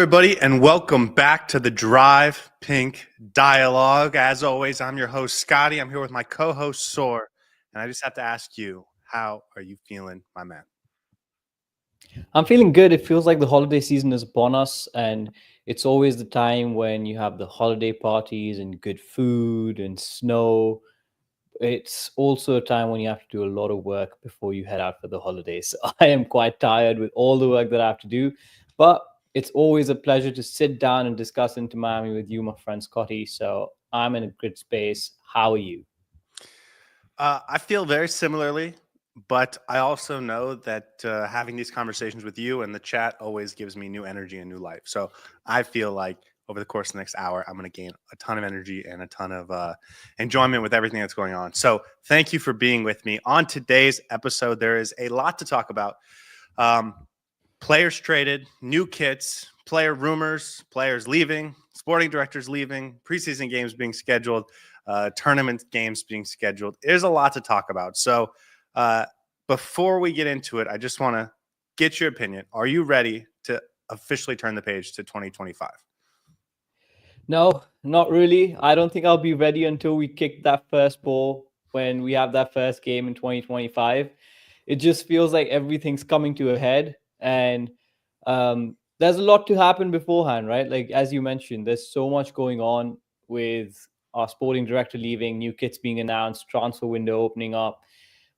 everybody, and welcome back to the Drive Pink Dialogue. As always, I'm your host, Scotty. I'm here with my co-host, Saur, and I just have to ask you, how are you feeling, my man? I'm feeling good. It feels like the holiday season is upon us, and it's always the time when you have the holiday parties and good food and snow. It's also a time when you have to do a lot of work before you head out for the holidays. I am quite tired with all the work that I have to do, but it's always a pleasure to sit down and discuss into Miami with you, my friend Scotty. So I'm in a good space. How are you? I feel very similarly, but I also know that having these conversations with you and the chat always gives me new energy and new life. So I feel like over the course of the next hour, I'm going to gain a ton of energy and a ton of enjoyment with everything that's going on. So thank you for being with me. On today's episode, there is a lot to talk about. Players traded, new kits, player rumors, players leaving, sporting directors leaving, preseason games being scheduled, tournament games being scheduled. There's a lot to talk about. So before we get into it, I just want to get your opinion. Are you ready to officially turn the page to 2025? No, not really. I don't think I'll be ready until we kick that first ball when we have that first game in 2025. It just feels like everything's coming to a head, and there's a lot to happen beforehand, right? Like as you mentioned, there's so much going on with our sporting director leaving, new kits being announced, transfer window opening up.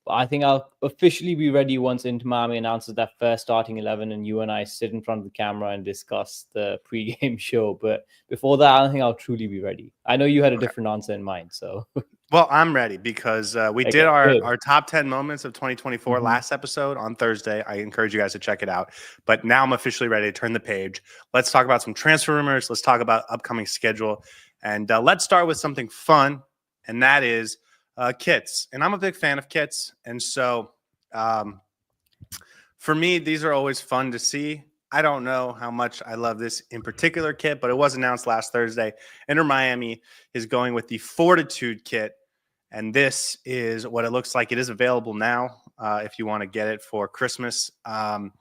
But I think I'll officially be ready once Inter Miami announces that first starting 11 and you and I sit in front of the camera and discuss the pre-game show. But before that, I don't think I'll truly be ready. I know you had a different answer in mind, so. Well, I'm ready because we Okay, did good. our top 10 moments of 2024 last episode on Thursday. I encourage you guys to check it out. But now I'm officially ready to turn the page. Let's talk about some transfer rumors. Let's talk about upcoming schedule. And let's start with something fun, and that is kits. And I'm a big fan of kits. And so for me, these are always fun to see. I don't know how much I love this in particular kit, but it was announced last Thursday. Inter Miami is going with the Fortitude kit, and this is what it looks like. It is available now if you want to get it for Christmas. How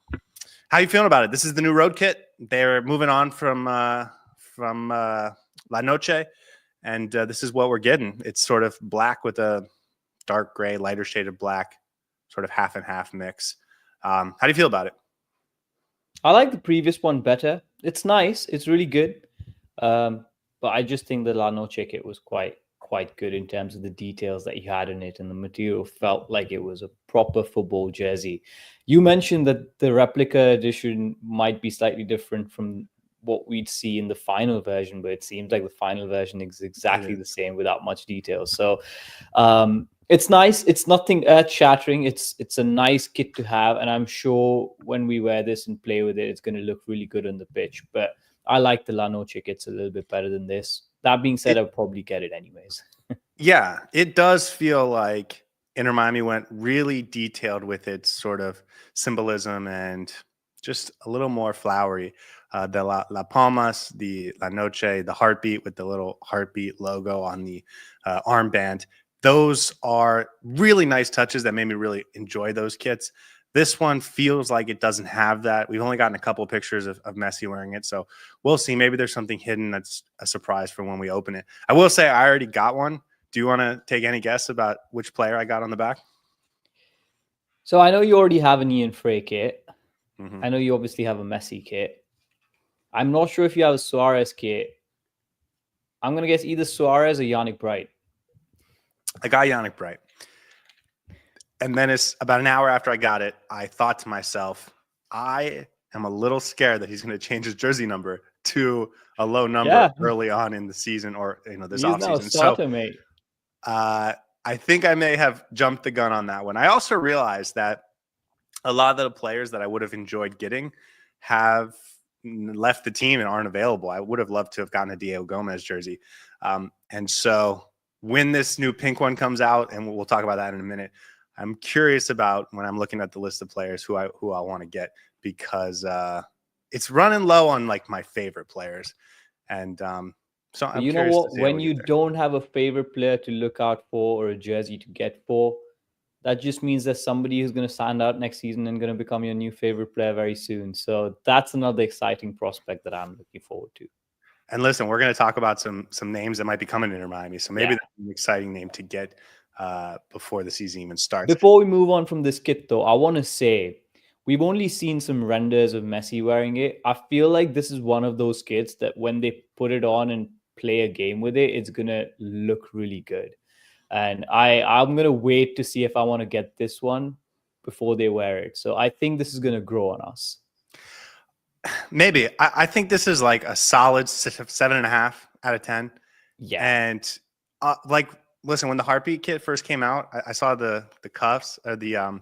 you feeling about it? This is the new road kit. They're moving on from La Noche, and this is what we're getting. It's sort of black with a dark gray, lighter shade of black, sort of half and half mix. How do you feel about it? I like the previous one better. It's nice. It's really good. But I just think the La Noche kit was quite good in terms of the details that you had in it, and the material felt like it was a proper football jersey. You mentioned that the replica edition might be slightly different from what we'd see in the final version, but it seems like the final version is exactly the same without much detail. So it's nice. It's nothing earth-shattering. It's a nice kit to have, and I'm sure when we wear this and play with it, it's going to look really good on the pitch. But I like the La Noche kits a little bit better than this. That being said, I'll probably get it anyways. Yeah, it does feel like Inter Miami went really detailed with its sort of symbolism and just a little more flowery. The La Palmas, the La Noche, the heartbeat with the little heartbeat logo on the armband. Those are really nice touches that made me really enjoy those kits. This one feels like it doesn't have that. We've only gotten a couple of pictures of Messi wearing it, so we'll see. Maybe there's something hidden that's a surprise for when we open it. I will say I already got one. Do you want to take any guess about which player I got on the back? So I know you already have an Ian Frey kit. I know you obviously have a Messi kit. I'm not sure if you have a Suarez kit. I'm going to guess either Suarez or Yannick Bright. I got Yannick Bright. And then it's about an hour after I got it, I thought to myself, I am a little scared that he's going to change his jersey number to a low number early on in the season, or this offseason. So mate. I think I may have jumped the gun on that one. I also realized that a lot of the players that I would have enjoyed getting have left the team and aren't available. I would have loved to have gotten a Diego Gomez jersey. And so when this new pink one comes out, and we'll talk about that in a minute, I'm curious about when I'm looking at the list of players who I want to get, because it's running low on like my favorite players. And so I'm curious. You know what? When you don't have a favorite player to look out for or a jersey to get for, that just means there's somebody who's going to stand out next season and going to become your new favorite player very soon. So that's another exciting prospect that I'm looking forward to. And listen, we're going to talk about some names that might be coming to Inter Miami. So maybe that's an exciting name to get before the season even starts. Before we move on from this kit, though, I want to say we've only seen some renders of Messi wearing it. I feel like this is one of those kits that when they put it on and play a game with it, it's going to look really good. And I'm going to wait to see if I want to get this one before they wear it. So I think this is going to grow on us. Maybe. I think this is like a solid 7.5 out of 10. Yeah. And like, listen, when the Heartbeat kit first came out, I saw the cuffs or the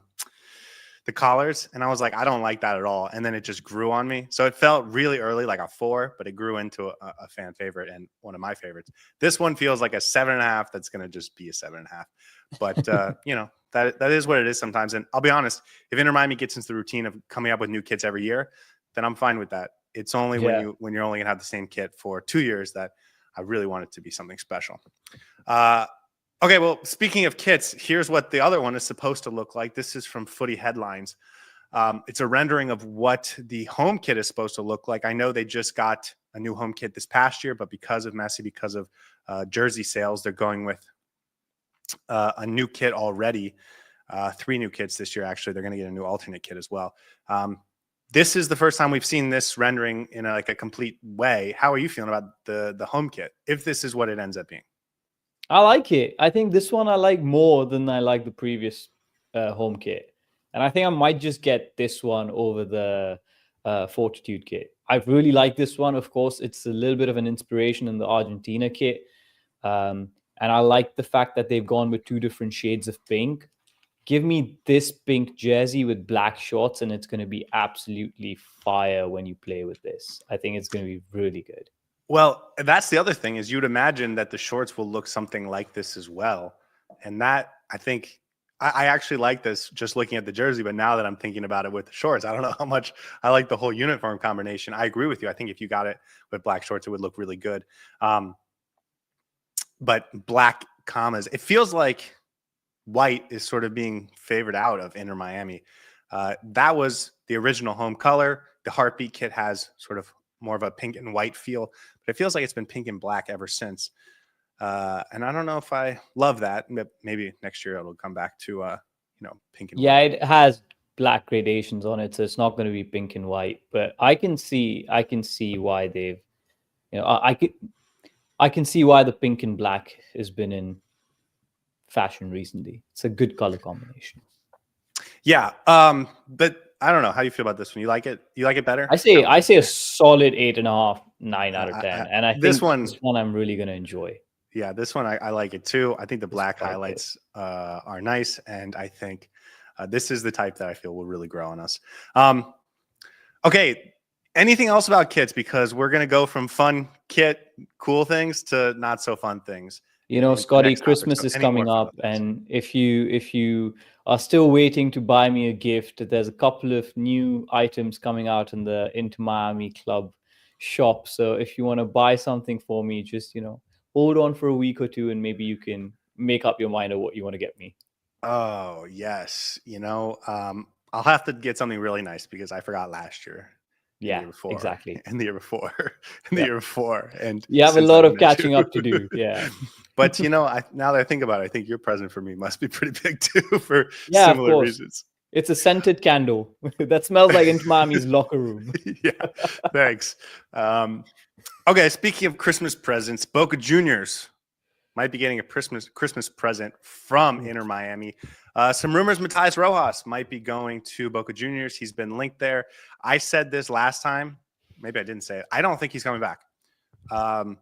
collars, and I was like, I don't like that at all. And then it just grew on me. So it felt really early, like a 4, but it grew into a fan favorite and one of my favorites. This one feels like a 7.5. That's going to just be a 7.5. But you know, that is what it is sometimes. And I'll be honest, if Inter Miami gets into the routine of coming up with new kits every year, then I'm fine with that. It's only when you're only going to have the same kit for 2 years that I really want it to be something special. Okay, well, speaking of kits, here's what the other one is supposed to look like. This is from Footy Headlines. It's a rendering of what the home kit is supposed to look like. I know they just got a new home kit this past year, but because of Messi, because of jersey sales, they're going with a new kit already. 3 new kits this year, actually. They're going to get a new alternate kit as well. This is the first time we've seen this rendering in a complete way. How are you feeling about the home kit, if this is what it ends up being? I like it. I think this one I like more than I like the previous home kit. And I think I might just get this one over the Fortitude kit. I really like this one. Of course, it's a little bit of an inspiration in the Argentina kit. And I like the fact that they've gone with 2 different shades of pink. Give me this pink jersey with black shorts, and it's going to be absolutely fire when you play with this. I think it's going to be really good. Well, that's the other thing is you'd imagine that the shorts will look something like this as well. And that, I think, I actually like this just looking at the jersey, but now that I'm thinking about it with the shorts, I don't know how much I like the whole uniform combination. I agree with you. I think if you got it with black shorts, it would look really good. But black commas, it feels like white is sort of being favored out of Inter Miami. That was the original home color. The Heartbeat kit has sort of more of a pink and white feel, but it feels like it's been pink and black ever since. And I don't know if I love that. Maybe next year it'll come back to pink and white. Yeah, it has black gradations on it, so it's not going to be pink and white. But I can see why they've, I can see why the pink and black has been in fashion recently. It's a good color combination. Yeah, but I don't know how you feel about this one. You like it? You like it better? I say a solid 8.5, 9 out of 10, and I think this one I'm really going to enjoy. Yeah, this one I like it too. I think the black highlights are nice, and I think this is the type that I feel will really grow on us. Okay, anything else about kits? Because we're going to go from fun kit, cool things to not so fun things. You know, Scotty, Christmas is coming up, and if you are still waiting to buy me a gift, there's a couple of new items coming out in the Inter Miami Club shop. So if you want to buy something for me, just hold on for a week or two, and maybe you can make up your mind of what you want to get me. Oh yes, I'll have to get something really nice because I forgot last year. Yeah, exactly. And the year before, and the year before, and you have a lot of catching up to do. Yeah, but now that I think about it, I think your present for me must be pretty big too for similar reasons. It's a scented candle that smells like Inter Miami's locker room. Yeah, thanks. Okay, speaking of Christmas presents, Boca Juniors might be getting a Christmas present from Inter Miami. Some rumors Matias Rozas might be going to Boca Juniors. He's been linked there. I said this last time. Maybe I didn't say it. I don't think he's coming back. I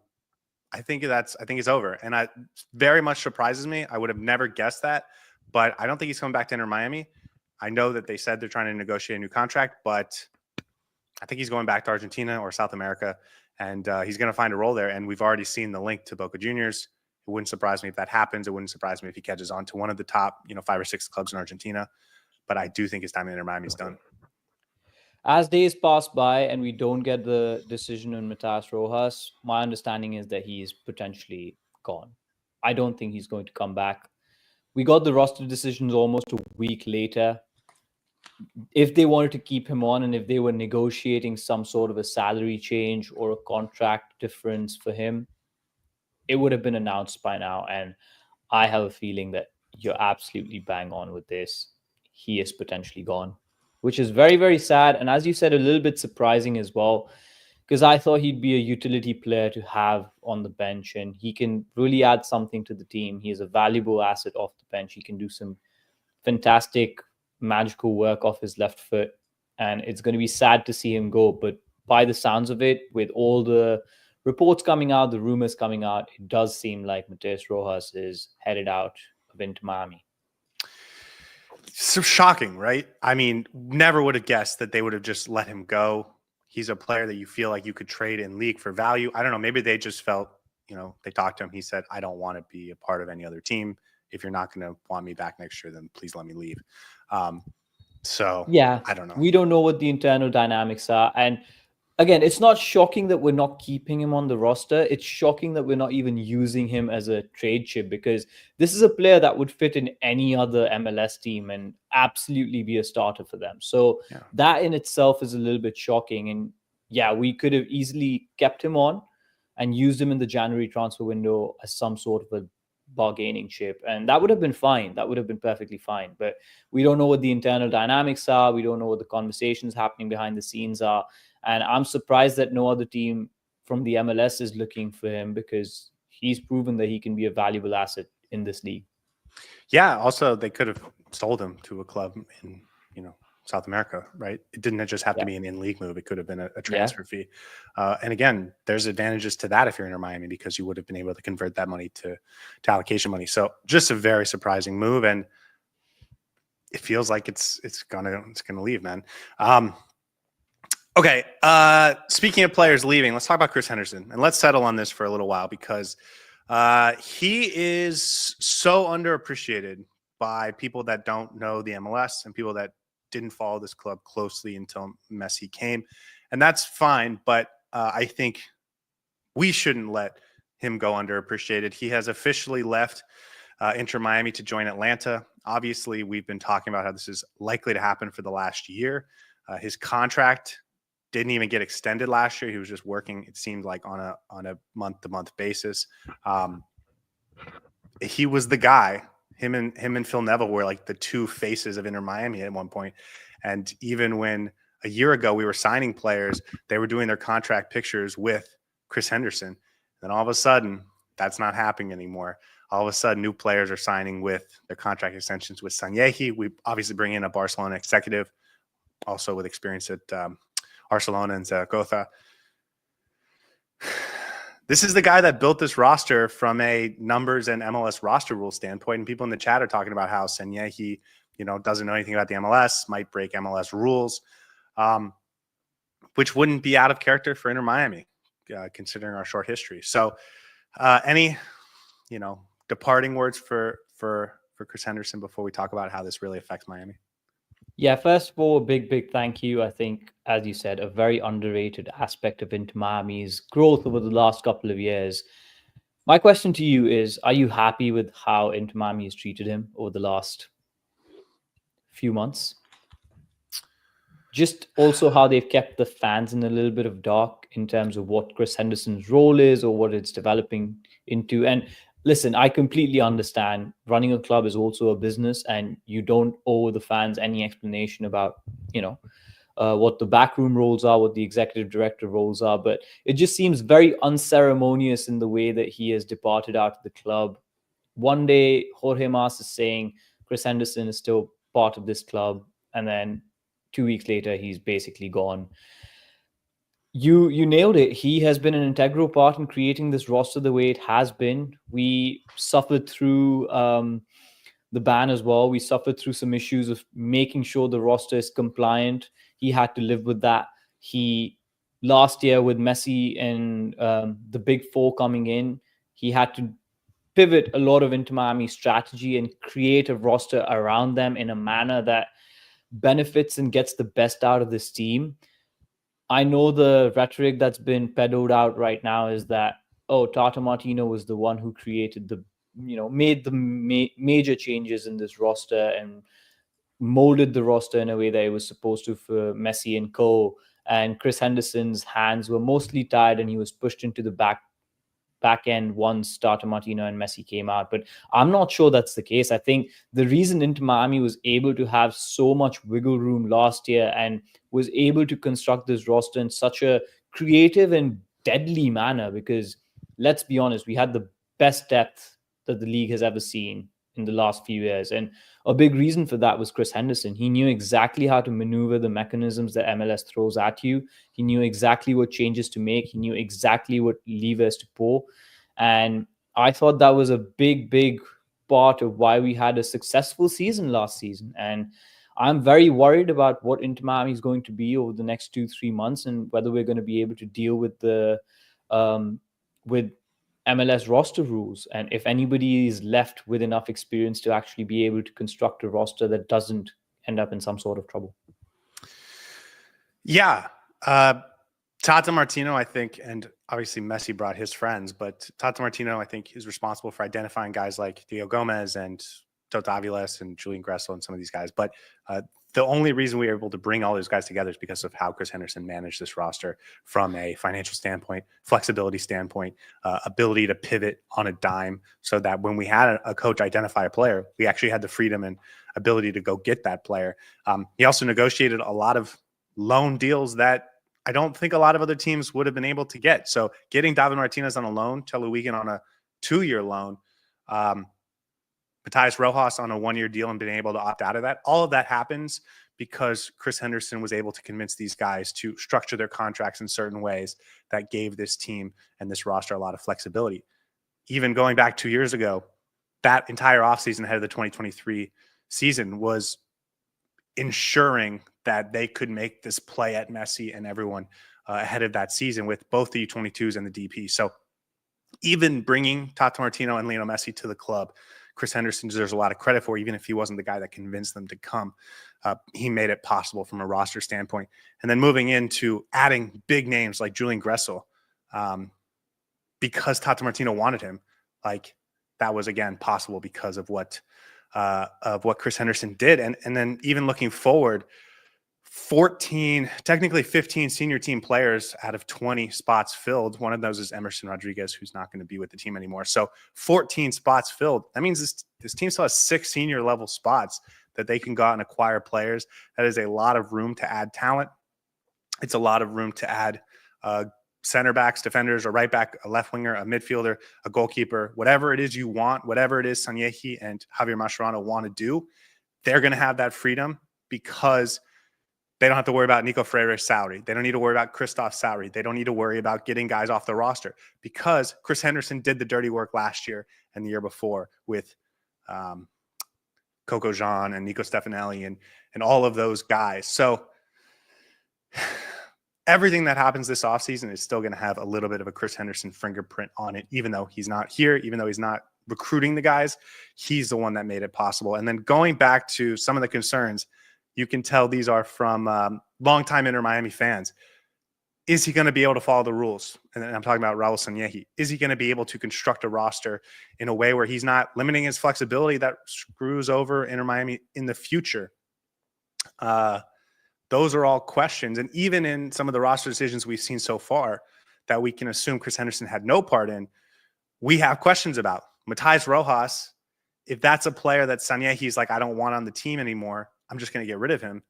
think it's over. And it very much surprises me. I would have never guessed that. But I don't think he's coming back to Inter Miami. I know that they said they're trying to negotiate a new contract, but I think he's going back to Argentina or South America. And he's going to find a role there. And we've already seen the link to Boca Juniors. It wouldn't surprise me if that happens. It wouldn't surprise me if he catches on to one of the top, 5 or 6 clubs in Argentina. But I do think his time in Inter Miami is done. As days pass by and we don't get the decision on Matias Rozas, my understanding is that he is potentially gone. I don't think he's going to come back. We got the roster decisions almost a week later. If they wanted to keep him on and if they were negotiating some sort of a salary change or a contract difference for him, it would have been announced by now. And I have a feeling that you're absolutely bang on with this. He is potentially gone, which is very, very sad. And as you said, a little bit surprising as well, because I thought he'd be a utility player to have on the bench and he can really add something to the team. He is a valuable asset off the bench. He can do some fantastic, magical work off his left foot. And it's going to be sad to see him go. But by the sounds of it, with all the reports coming out, the rumors coming out, it does seem like Matias Rozas is headed out of Inter Miami. So shocking, right? I mean, never would have guessed that they would have just let him go. He's a player that you feel like you could trade in league for value. I don't know. Maybe they just felt, they talked to him. He said, I don't want to be a part of any other team. If you're not going to want me back next year, then please let me leave. So yeah, I don't know. We don't know what the internal dynamics are. And again, it's not shocking that we're not keeping him on the roster. It's shocking that we're not even using him as a trade chip, because this is a player that would fit in any other MLS team and absolutely be a starter for them. So that in itself is a little bit shocking. And yeah, we could have easily kept him on and used him in the January transfer window as some sort of a bargaining chip, and that would have been fine. That would have been perfectly fine. But we don't know what the internal dynamics are. We don't know what the conversations happening behind the scenes are. And I'm surprised that no other team from the MLS is looking for him, because he's proven that he can be a valuable asset in this league. Yeah. Also, they could have sold him to a club in, South America, right? It didn't just have to be an in-league move. It could have been a transfer fee. And again, there's advantages to that if you're in Miami, because you would have been able to convert that money to allocation money. So just a very surprising move. And it feels like it's gonna leave, man. Okay. Speaking of players leaving, let's talk about Chris Henderson, and let's settle on this for a little while, because he is so underappreciated by people that don't know the MLS and people that didn't follow this club closely until Messi came. And that's fine. But I think we shouldn't let him go underappreciated. He has officially left Inter Miami to join Atlanta. Obviously, we've been talking about how this is likely to happen for the last year. His contract didn't even get extended last year. He was just working, it seemed like, on a month-to-month basis. He was the guy. Him and Phil Neville were like the two faces of Inter Miami at one point. And even when a year ago we were signing players, they were doing their contract pictures with Chris Henderson. Then all of a sudden, that's not happening anymore. All of a sudden, new players are signing with their contract extensions with Sanyehi. We obviously bring in a Barcelona executive, also with experience at Barcelona and Zaragoza. This is the guy that built this roster from a numbers and MLS roster rule standpoint. And people in the chat are talking about how Sanyehi, doesn't know anything about the MLS, might break MLS rules, which wouldn't be out of character for Inter Miami, considering our short history. So any, departing words for Chris Henderson before we talk about how this really affects Miami? Yeah, first of all, a big thank you. I think, as you said, a very underrated aspect of Inter Miami's growth over the last couple of years. My question to you is, are you happy with how Inter Miami has treated him over the last few months? Just also how they've kept the fans in a little bit of dark in terms of what Chris Henderson's role is or what it's developing into. And listen, I completely understand running a club is also a business, and you don't owe the fans any explanation about, what the backroom roles are, what the executive director roles are. But it just seems very unceremonious in the way that he has departed out of the club. One day, Jorge Mas is saying Chris Henderson is still part of this club, and then 2 weeks later, he's basically gone. You nailed it. He has been an integral part in creating this roster the way it has been. We suffered through the ban as well. We suffered through some issues of making sure the roster is compliant. He had to live with that. Last year with Messi and the big four coming in, he had to pivot a lot of Inter Miami strategy and create a roster around them in a manner that benefits and gets the best out of this team. I know the rhetoric that's been peddled out right now is that, Tata Martino was the one who created the made the major changes in this roster and molded the roster in a way that it was supposed to for Messi and co. And Chris Henderson's hands were mostly tied, and he was pushed into the back end once Tata Martino and Messi came out. But I'm not sure that's the case. I think the reason Inter Miami was able to have so much wiggle room last year and was able to construct this roster in such a creative and deadly manner, because let's be honest, we had the best depth that the league has ever seen in the last few years. And a big reason for that was Chris Henderson. He knew exactly how to maneuver the mechanisms that MLS throws at you. He knew exactly what changes to make. He knew exactly what levers to pull. And I thought that was a big part of why we had a successful season last season. And I'm very worried about what Inter Miami is going to be over the next 2-3 months, and whether we're going to be able to deal with the with MLS roster rules, and if anybody is left with enough experience to actually be able to construct a roster that doesn't end up in some sort of trouble. Yeah. Tata Martino, I think, and obviously Messi brought his friends, but Tata Martino, I think, is responsible for identifying guys like Diego Gomez and Tota Aviles and Julian Gressel and some of these guys. But the only reason we were able to bring all those guys together is because of how Chris Henderson managed this roster from a financial standpoint, flexibility standpoint, ability to pivot on a dime, so that when we had a coach identify a player, we actually had the freedom and ability to go get that player. He also negotiated a lot of loan deals that I don't think a lot of other teams would have been able to get. So getting David Martinez on a loan, Telu Wigan on a 2-year loan, Matias Rozas on a 1-year deal and being able to opt out of that. All of that happens because Chris Henderson was able to convince these guys to structure their contracts in certain ways that gave this team and this roster a lot of flexibility. Even going back 2 years ago, that entire offseason ahead of the 2023 season was ensuring that they could make this play at Messi and everyone ahead of that season with both the U22s and the DP. So even bringing Tata Martino and Lionel Messi to the club, Chris Henderson deserves a lot of credit for, even if he wasn't the guy that convinced them to come. He made it possible from a roster standpoint. And then moving into adding big names like Julian Gressel, because Tata Martino wanted him, like that was, again, possible because of what Chris Henderson did. And then even looking forward, 15 senior team players out of 20 spots filled. One of those is Emerson Rodriguez, who's not going to be with the team anymore. So 14 spots filled. That means this team still has 6 senior level spots that they can go out and acquire players. That is a lot of room to add talent. It's a lot of room to add center backs, defenders, a right back, a left winger, a midfielder, a goalkeeper, whatever it is you want, whatever it is Sanyehi and Javier Mascherano want to do, they're going to have that freedom because they don't have to worry about Nico Freire's salary. They don't need to worry about Christoph's salary. They don't need to worry about getting guys off the roster because Chris Henderson did the dirty work last year and the year before with Coco Jean and Nico Stefanelli and all of those guys. So everything that happens this offseason is still going to have a little bit of a Chris Henderson fingerprint on it, even though he's not here, even though he's not recruiting the guys. He's the one that made it possible. And then going back to some of the concerns, you can tell these are from longtime Inter Miami fans. Is he going to be able to follow the rules? And I'm talking about Raul Sanyehi. Is he going to be able to construct a roster in a way where he's not limiting his flexibility that screws over Inter Miami in the future? Those are all questions. And even in some of the roster decisions we've seen so far that we can assume Chris Henderson had no part in, we have questions about. Matias Rozas, if that's a player that Sanyehi's like, I don't want on the team anymore, I'm just going to get rid of him.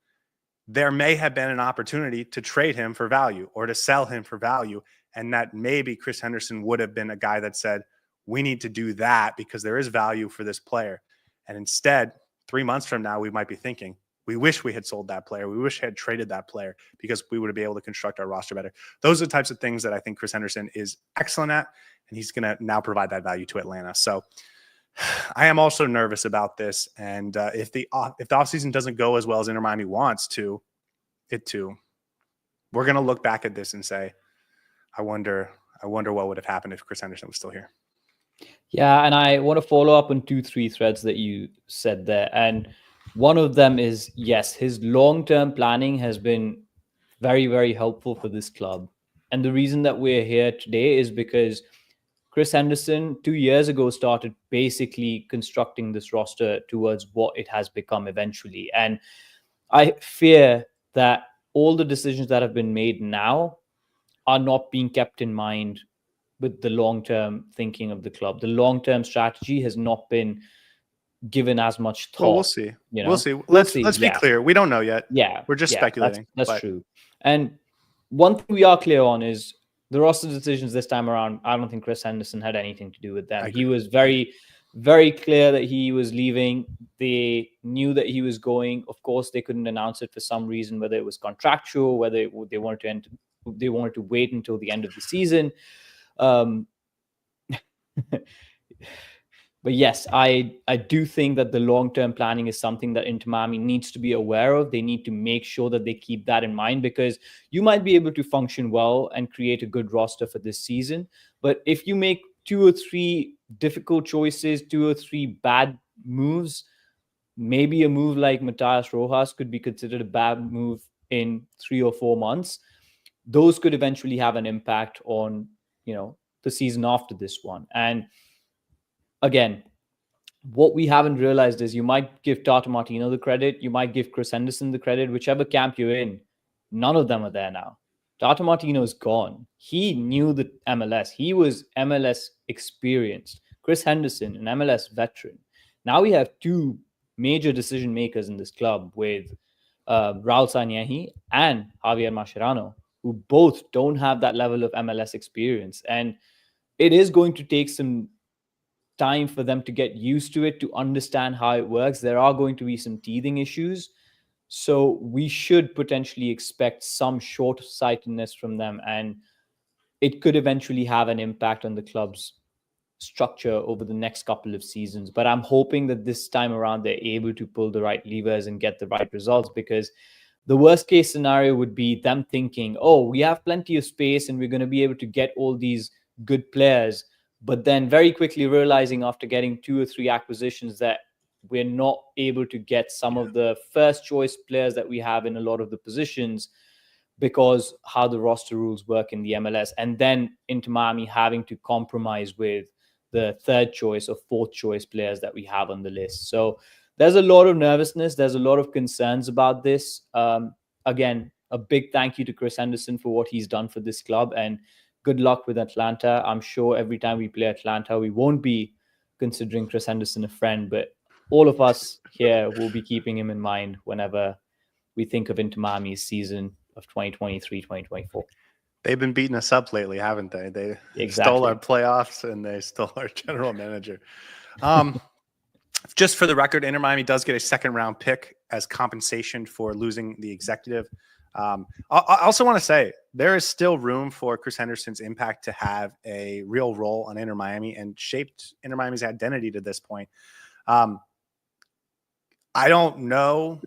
There may have been an opportunity to trade him for value or to sell him for value. And that maybe Chris Henderson would have been a guy that said, we need to do that because there is value for this player. And instead, 3 months from now, we might be thinking, we wish we had sold that player. We wish we had traded that player because we would be able to construct our roster better. Those are the types of things that I think Chris Henderson is excellent at, and he's going to now provide that value to Atlanta. So I am also nervous about this. And if the offseason doesn't go as well as Inter Miami wants it to, we're going to look back at this and say, I wonder what would have happened if Chris Henderson was still here. Yeah, and I want to follow up on 2-3 threads that you said there. And one of them is, yes, his long-term planning has been very, very helpful for this club. And the reason that we're here today is because Chris Henderson 2 years ago started basically constructing this roster towards what it has become eventually. And I fear that all the decisions that have been made now are not being kept in mind with the long-term thinking of the club. The long-term strategy has not been given as much thought. Well, we'll see. We'll see. We'll Let's see. be clear. We don't know yet. Yeah, we're just yeah, speculating. That's true. And one thing we are clear on is the roster decisions this time around. I don't think Chris Henderson had anything to do with them. He was very, very clear that he was leaving. They knew that he was going. Of course, they couldn't announce it for some reason, whether it was contractual, whether they wanted to wait until the end of the season. But yes, I do think that the long-term planning is something that Inter Miami needs to be aware of. They need to make sure that they keep that in mind, because you might be able to function well and create a good roster for this season. But if you make 2 or 3 difficult choices, 2 or 3 bad moves, maybe a move like Matias Rozas could be considered a bad move in 3 or 4 months. Those could eventually have an impact on, the season after this one. And again, what we haven't realized is you might give Tata Martino the credit, you might give Chris Henderson the credit, whichever camp you're in, none of them are there now. Tata Martino is gone. He knew the MLS. He was MLS experienced. Chris Henderson, an MLS veteran. Now we have 2 major decision makers in this club with Raul Sanyehi and Javier Mascherano, who both don't have that level of MLS experience. And it is going to take some time for them to get used to it, to understand how it works. There are going to be some teething issues. So we should potentially expect some short-sightedness from them, and it could eventually have an impact on the club's structure over the next couple of seasons. But I'm hoping that this time around they're able to pull the right levers and get the right results, because the worst case scenario would be them thinking, oh, we have plenty of space and we're going to be able to get all these good players, but then very quickly realizing after getting 2 or 3 acquisitions that we're not able to get some of the first choice players that we have in a lot of the positions because how the roster rules work in the MLS. And then Inter Miami having to compromise with the 3rd choice or 4th choice players that we have on the list. So there's a lot of nervousness. There's a lot of concerns about this. Again, a big thank you to Chris Henderson for what he's done for this club, and good luck with Atlanta. I'm sure every time we play Atlanta, we won't be considering Chris Henderson a friend, but all of us here will be keeping him in mind whenever we think of Inter Miami's season of 2023-2024. They've been beating us up lately, haven't they? They stole our playoffs and they stole our general manager. Just for the record, Inter Miami does get a 2nd-round pick as compensation for losing the executive. I also want to say there is still room for Chris Henderson's impact to have a real role on Inter Miami and shaped Inter Miami's identity to this point. I don't know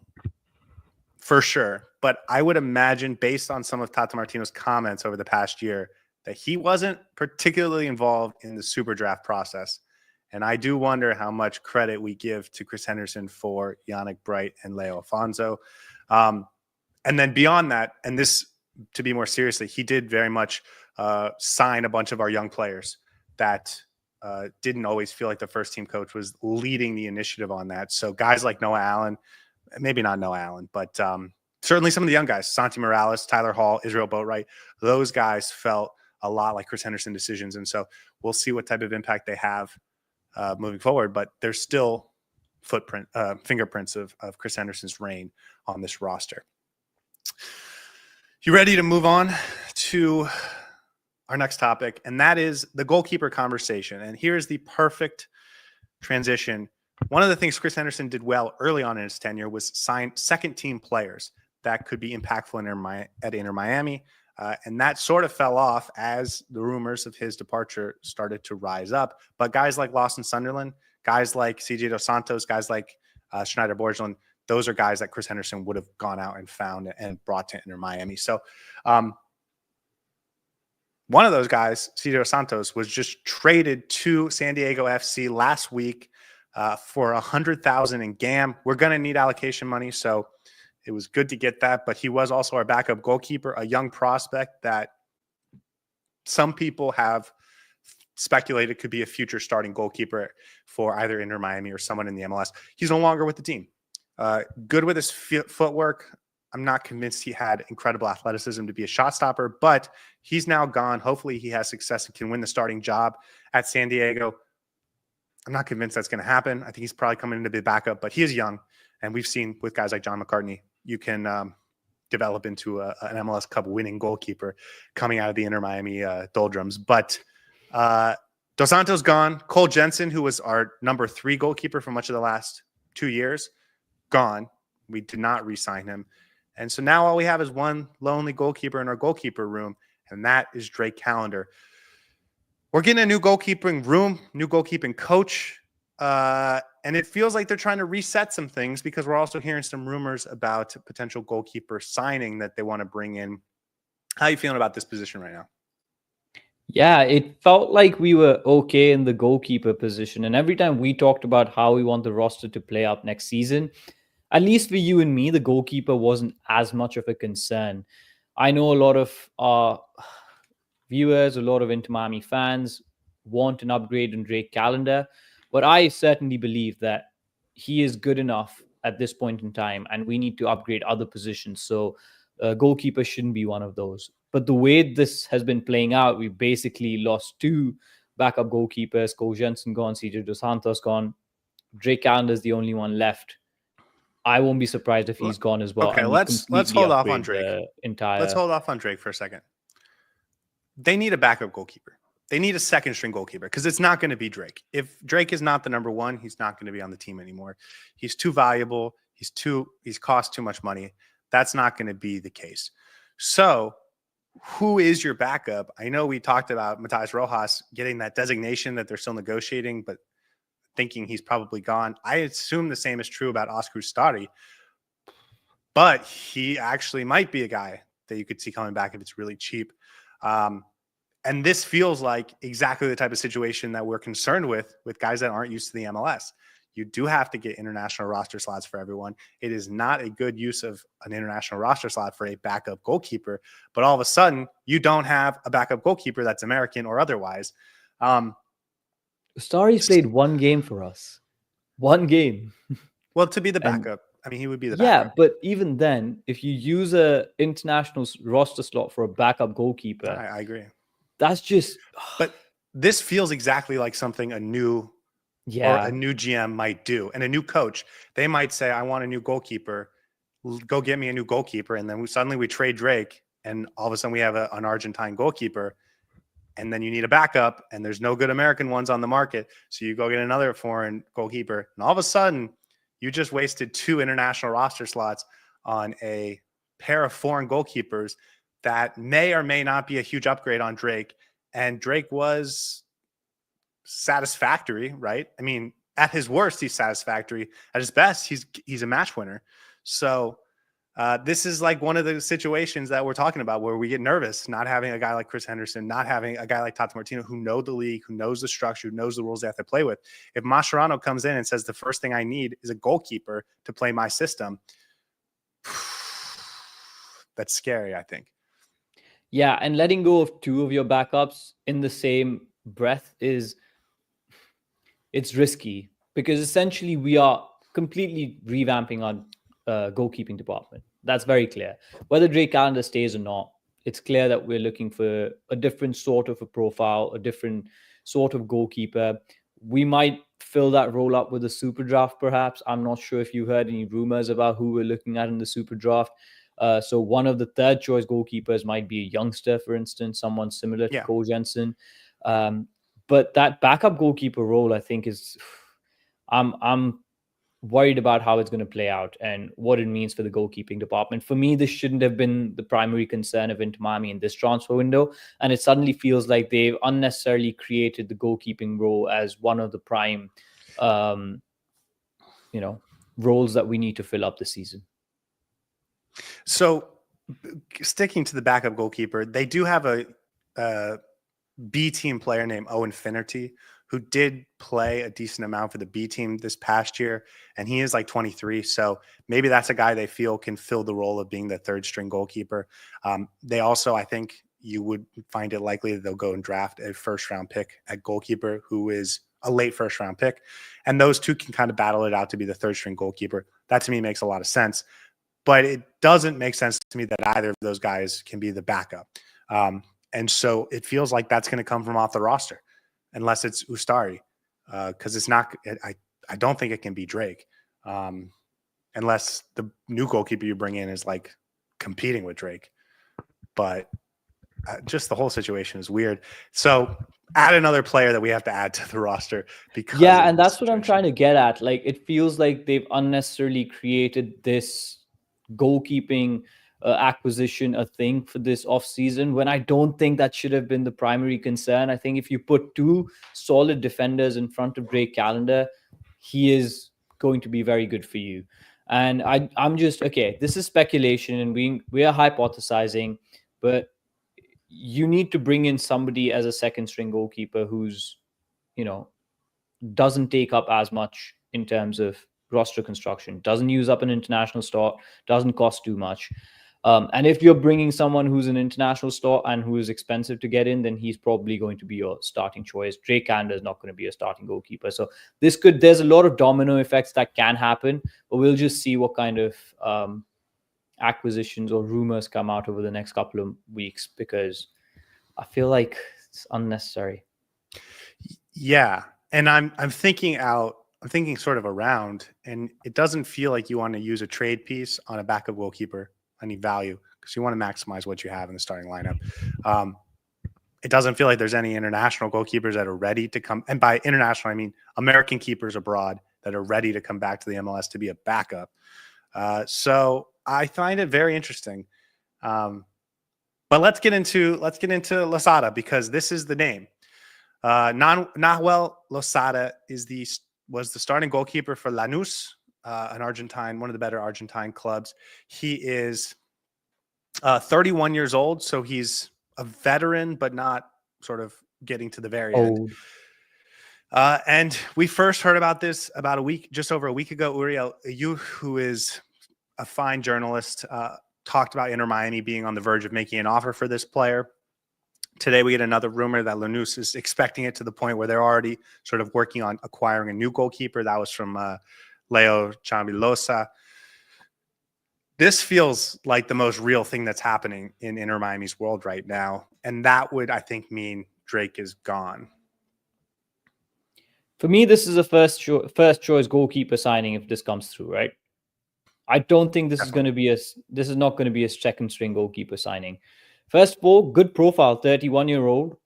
for sure, but I would imagine, based on some of Tata Martino's comments over the past year, that he wasn't particularly involved in the super draft process. And I do wonder how much credit we give to Chris Henderson for Yannick Bright and Leo Afonso. And then beyond that, and this, to be more seriously, he did very much sign a bunch of our young players that didn't always feel like the first team coach was leading the initiative on that. So guys like Noah Allen, maybe not Noah Allen, but certainly some of the young guys, Santi Morales, Tyler Hall, Israel Boatwright, those guys felt a lot like Chris Henderson decisions. And so we'll see what type of impact they have moving forward, but there's still fingerprints of Chris Henderson's reign on this roster. You ready to move on to our next topic? And that is the goalkeeper conversation. And here's the perfect transition. One of the things Chris Henderson did well early on in his tenure was sign 2nd-team players that could be impactful at Inter Miami. And that sort of fell off as the rumors of his departure started to rise up. But guys like Lawson Sunderland, guys like CJ Dos Santos, guys like Schneider Borgelin, those are guys that Chris Henderson would have gone out and found and brought to Inter Miami. So one of those guys, CJ Dos Santos, was just traded to San Diego FC last week for $100,000 in GAM. We're going to need allocation money, so it was good to get that. But he was also our backup goalkeeper, a young prospect that some people have speculated could be a future starting goalkeeper for either Inter Miami or someone in the MLS. He's no longer with the team. Good with his footwork. I'm not convinced he had incredible athleticism to be a shot stopper, but he's now gone. Hopefully he has success and can win the starting job at San Diego. I'm not convinced that's going to happen. I think he's probably coming in to be backup, but he is young. And we've seen with guys like John McCartney, you can develop into an MLS Cup winning goalkeeper coming out of the Inter Miami doldrums. But Dos Santos gone. Cole Jensen, who was our number 3 goalkeeper for much of the last 2 years, gone. We did not re-sign him. And so now all we have is one lonely goalkeeper in our goalkeeper room, and that is Drake Callender. We're getting a new goalkeeping room, new goalkeeping coach, and it feels like they're trying to reset some things because we're also hearing some rumors about potential goalkeeper signing that they want to bring in. How are you feeling about this position right now? Yeah, it felt like we were okay in the goalkeeper position. And every time we talked about how we want the roster to play out next season, at least for you and me, the goalkeeper wasn't as much of a concern. I know a lot of our viewers, a lot of Inter Miami fans want an upgrade in Drake Callender, but I certainly believe that he is good enough at this point in time, and we need to upgrade other positions. So goalkeeper shouldn't be one of those. But the way this has been playing out, we basically lost 2 backup goalkeepers. Cole Jensen gone, CJ Dos Santos gone. Drake Callender is the only one left. I won't be surprised if he's gone as well. Okay, and let's hold off on Drake. Entire... Let's hold off on Drake for a second. They need a backup goalkeeper. They need a second string goalkeeper because it's not going to be Drake. If Drake is not the number 1, he's not going to be on the team anymore. He's too valuable. He's cost too much money. That's not going to be the case. So who is your backup? I know we talked about Matias Rozas getting that designation that they're still negotiating, but thinking he's probably gone. I assume the same is true about Oscar Scotty, but he actually might be a guy that you could see coming back if it's really cheap. And this feels like exactly the type of situation that we're concerned with guys that aren't used to the MLS. You do have to get international roster slots for everyone. It is not a good use of an international roster slot for a backup goalkeeper, but all of a sudden you don't have a backup goalkeeper that's American or otherwise. Starry's played 1 game for us. 1 game. Well, to be the backup. I mean, he would be the backup. Yeah, but even then, if you use a international roster slot for a backup goalkeeper, I agree. That's just... But this feels exactly like something a new GM might do. And a new coach, they might say, I want a new goalkeeper. Go get me a new goalkeeper. And then suddenly we trade Drake, and all of a sudden we have an Argentine goalkeeper. And then you need a backup, and there's no good American ones on the market. So you go get another foreign goalkeeper. And all of a sudden, you just wasted 2 international roster slots on a pair of foreign goalkeepers that may or may not be a huge upgrade on Drake. And Drake was satisfactory, right? I mean, at his worst, he's satisfactory. At his best, he's a match winner. So this is like one of the situations that we're talking about where we get nervous, not having a guy like Chris Henderson, not having a guy like Tata Martino who know the league, who knows the structure, who knows the rules they have to play with. If Mascherano comes in and says the first thing I need is a goalkeeper to play my system, that's scary, I think. Yeah, and letting go of 2 of your backups in the same breath it's risky because essentially we are completely revamping our goalkeeping department. That's very clear. Whether Drake Callender stays or not, it's clear that we're looking for a different sort of a profile, a different sort of goalkeeper. We might fill that role up with a super draft, perhaps. I'm not sure if you heard any rumors about who we're looking at in the super draft. So one of the 3rd choice goalkeepers might be a youngster, for instance, someone similar to Cole Jensen. But that backup goalkeeper role, I think, is I'm worried about how it's going to play out and what it means for the goalkeeping department. For me, this shouldn't have been the primary concern of Inter Miami in this transfer window. And it suddenly feels like they've unnecessarily created the goalkeeping role as one of the prime, roles that we need to fill up the season. So sticking to the backup goalkeeper, they do have a B team player named Owen Finnerty who did play a decent amount for the B team this past year. And he is like 23. So maybe that's a guy they feel can fill the role of being the 3rd string goalkeeper. They also, I think, you would find it likely that they'll go and draft a first-round pick at goalkeeper who is a late first-round pick. And those two can kind of battle it out to be the third-string goalkeeper. That to me makes a lot of sense. But it doesn't make sense to me that either of those guys can be the backup. And so it feels like that's going to come from off the roster, unless it's Ustari, because it's not. I don't think it can be Drake, unless the new goalkeeper you bring in is like competing with Drake. But just the whole situation is weird. So add another player that we have to add to the roster because and that's what I'm trying to get at. Like, it feels like they've unnecessarily created this goalkeeping acquisition a thing for this offseason, when I don't think that should have been the primary concern. I think if you put two solid defenders in front of Drake Callender, he is going to be very good for you. And I'm just, okay, this is speculation and we are hypothesizing, but you need to bring in somebody as a second string goalkeeper who's, doesn't take up as much in terms of roster construction, doesn't use up an international slot, doesn't cost too much. And if you're bringing someone who's an international slot and who is expensive to get in, then he's probably going to be your starting choice. Drake Callender is not going to be a starting goalkeeper. So there's a lot of domino effects that can happen, but we'll just see what kind of acquisitions or rumors come out over the next couple of weeks, because I feel like it's unnecessary. Yeah. And I'm thinking sort of around, and it doesn't feel like you want to use a trade piece on a backup goalkeeper, any value, because you want to maximize what you have in the starting lineup. It doesn't feel like there's any international goalkeepers that are ready to come. And by international, I mean American keepers abroad that are ready to come back to the MLS to be a backup. So I find it very interesting. But let's get into Losada, because this is the name. Nahuel Losada was the starting goalkeeper for Lanús, an Argentine, one of the better Argentine clubs. He is 31 years old, so he's a veteran, but not sort of getting to the very end. And we first heard about this about just over a week ago. Uriel, you, who is a fine journalist, talked about Inter Miami being on the verge of making an offer for this player. Today, we get another rumor that Lanús is expecting it to the point where they're already sort of working on acquiring a new goalkeeper. That was from Leo Chambilosa. This feels like the most real thing that's happening in Inter Miami's world right now. And that would, I think, mean Drake is gone. For me, this is a first choice goalkeeper signing if this comes through, right? I don't think this is not going to be a second string goalkeeper signing. First of all, good profile, 31-year-old.